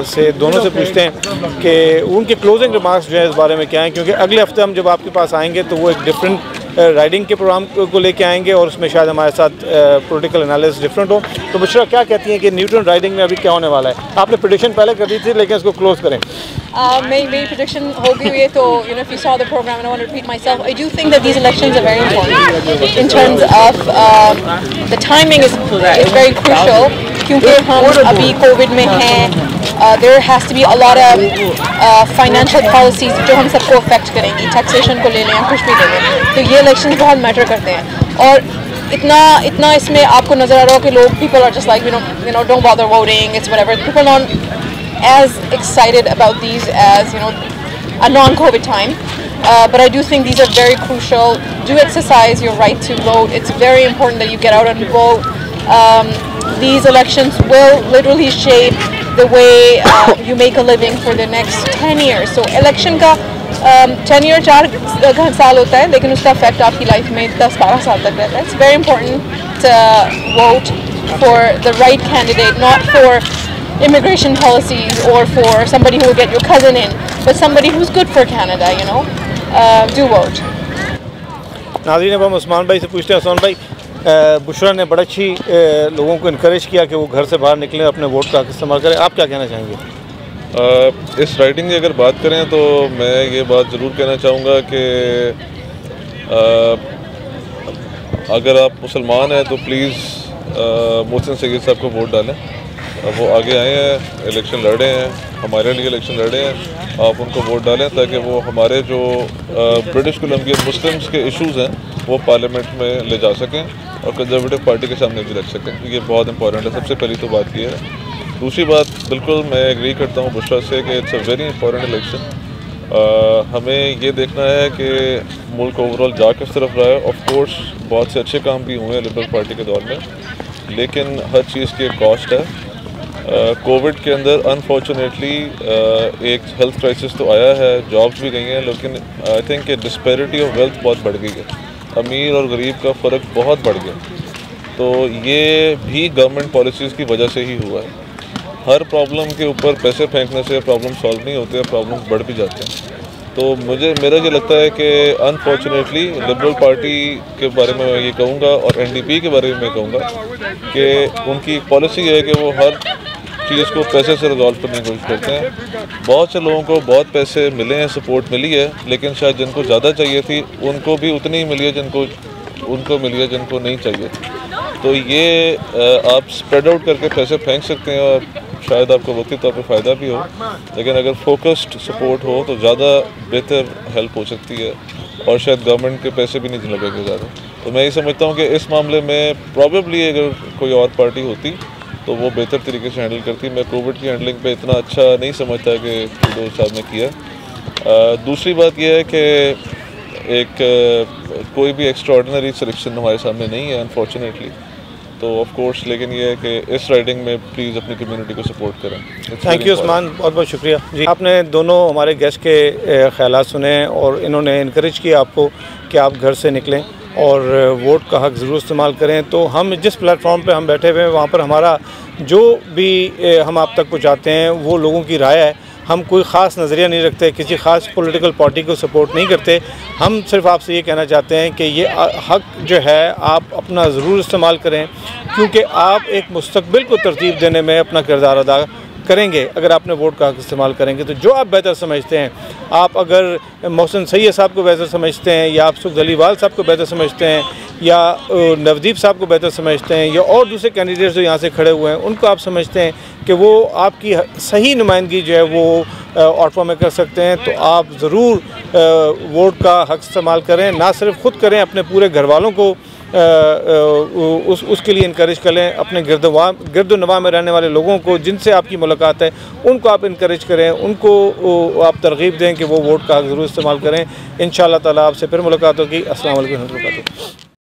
से दोनों से पूछते हैं कि उनके क्लोजिंग रिमार्क्स जो है इस बारे में क्या हैं, क्योंकि अगले हफ्ते हम जब आपके पास आएंगे तो वो एक डिफरेंट राइडिंग के प्रोग्राम को लेके आएंगे और उसमें शायद हमारे साथ पॉलिटिकल एनालिसिस डिफरेंट हो। तो बुशरा क्या कहती हैं कि न्यूटन राइडिंग में अभी क्या होने वाला है? आपने प्रेडिक्शन पहले कर दी थी लेकिन इसको क्लोज करें। मेरी प्रेडिक्शन हो गई हुई है, तो you know, if you saw the program and I want to repeat myself, I do think that these elections are very important in terms of the timing is very crucial क्योंकि हम अभी Covid में हैं। There has to be a lot of financial policies जो हम सबको affect करेंगी, taxation को ले लें या कुछ भी ले लें, तो ये इलेक्शन बहुत मैटर करते हैं। और इतना इसमें आपको नज़र आ रहा हो कि लोग people are just like you know don't bother voting, it's whatever, people aren't as excited about these as a non-COVID time, but I do think these are very crucial. Do exercise your right to vote. It's very important that you get out and vote. These elections will literally shape the way you make a living for the next 10 years. So election का tenure 4 साल होता है, लेकिन उसका effect आपकी life में 10-12 साल तक रहता है. It's very important to vote for the right candidate, not for immigration policies or for somebody who will get your cousin in, but somebody who's good for Canada, do vote. नाज़रीन, अब हम उस्मान भाई से पूछते हैं। उस्मान भाई, बुशरा ने बड़ा अच्छी लोगों को इनकरेज किया कि वो घर से बाहर निकलें, अपने वोट का इस्तेमाल करें, आप क्या कहना चाहेंगे? इस राइडिंग की अगर बात करें तो मैं ये बात ज़रूर कहना चाहूँगा कि अगर आप मुसलमान हैं तो प्लीज़ मोहसिन सईद साहब को वोट डालें। वो आगे आए हैं, इलेक्शन लड़े हैं, हमारे लिए इलेक्शन लड़े हैं, आप उनको वोट डालें ताकि वो हमारे जो ब्रिटिश कोलंबियन मुस्लिम्स के इश्यूज़ हैं वो पार्लियामेंट में ले जा सकें और कंजर्वेटिव पार्टी के सामने भी रख सकें। ये बहुत इंपॉर्टेंट है। सबसे पहली तो बात ये है। दूसरी बात, बिल्कुल मैं एग्री करता हूँ बुशरा से कि it's a very important election. हमें ये देखना है कि मुल्क ओवरऑल जा किस तरफ रहा है। ऑफ कोर्स बहुत से अच्छे काम भी हुए हैं लिबरल पार्टी के दौर में, लेकिन हर चीज़ की एक कॉस्ट है। कोविड के अंदर अनफॉर्चुनेटली एक हेल्थ क्राइसिस तो आया है, जॉब्स भी गई हैं, लेकिन आई थिंक कि डिस्पैरिटी ऑफ वेल्थ बहुत बढ़ गई है। अमीर और गरीब का फ़र्क बहुत बढ़ गया। तो ये भी गवर्नमेंट पॉलिसीज़ की वजह से ही हुआ है। हर प्रॉब्लम के ऊपर पैसे फेंकने से प्रॉब्लम सॉल्व नहीं होते, प्रॉब्लम्स बढ़ भी जाते हैं। तो मेरा ये लगता है कि अनफॉर्चुनेटली लिबरल पार्टी के बारे में मैं ये कहूँगा और एनडीपी के बारे में मैं कहूँगा कि उनकी पॉलिसी है कि वो हर चीज़ को पैसे से रिजॉल्व करने की कोशिश करते हैं। बहुत से लोगों को बहुत पैसे मिले हैं, सपोर्ट मिली है, लेकिन शायद जिनको ज़्यादा चाहिए थी उनको भी उतनी ही मिली है जिनको नहीं चाहिए थी। तो ये आप स्प्रेड आउट करके पैसे फेंक सकते हैं और शायद आपको वक्ती तौर पे फ़ायदा भी हो, लेकिन अगर फोकस्ड सपोर्ट हो तो ज़्यादा बेहतर हेल्प हो सकती है और शायद गवर्नमेंट के पैसे भी नहीं लगेंगे ज़्यादा। तो मैं ये समझता हूँ कि इस मामले में प्रॉबेबली अगर कोई और पार्टी होती तो वो बेहतर तरीके से हैंडल करती। मैं कोविड की हैंडलिंग पे इतना अच्छा नहीं समझता कि ट्रूडो साहब ने किया। दूसरी बात यह है कि कोई भी एक्स्ट्राऑर्डिनरी सिलेक्शन हमारे सामने नहीं है अनफॉर्चुनेटली। तो ऑफ कोर्स, लेकिन ये है कि इस राइडिंग में प्लीज़ अपनी कम्युनिटी को सपोर्ट करें। थैंक यू उस्मान, बहुत बहुत शुक्रिया जी। आपने दोनों हमारे गेस्ट के ख्यालात सुने और इन्होंने इनकरेज किया आपको कि आप घर से निकलें और वोट का हक़ ज़रूर इस्तेमाल करें। तो हम जिस प्लेटफॉर्म पे हम बैठे हुए हैं वहाँ पर हमारा जो भी हम आप तक पहुँचाते हैं वो लोगों की राय है। हम कोई ख़ास नज़रिया नहीं रखते, किसी ख़ास पॉलिटिकल पार्टी को सपोर्ट नहीं करते। हम सिर्फ आपसे ये कहना चाहते हैं कि ये हक़ जो है आप अपना ज़रूर इस्तेमाल करें, क्योंकि आप एक मुस्तक़बिल को तरतीब देने में अपना किरदार अदा करेंगे अगर आपने वोट का हक़ इस्तेमाल करेंगे। तो जो आप बेहतर समझते हैं, आप अगर मोहसिन सईद साहब को बेहतर समझते हैं या आप सुख धलीवाल साहब को बेहतर समझते हैं या नवदीप साहब को बेहतर समझते हैं या और दूसरे कैंडिडेट्स जो यहाँ से खड़े हुए हैं उनको आप समझते हैं कि वो आपकी सही नुमाइंदगी जो है वो ऑटो में कर सकते हैं, तो आप ज़रूर वोट का हक़ इस्तेमाल करें। ना सिर्फ ख़ुद करें, अपने पूरे घर वालों को उसके लिए इनकरेज करें। अपने गिरदोनवा में रहने वाले लोगों को जिनसे आपकी मुलाकात है उनको आप इनकरेज करें, उनको आप तरगीब दें कि वो वोट का हक़ ज़रूर इस्तेमाल करें। इंशाअल्लाह ताला आपसे फिर मुलाकात होगी। अस्सलाम वालेकुम।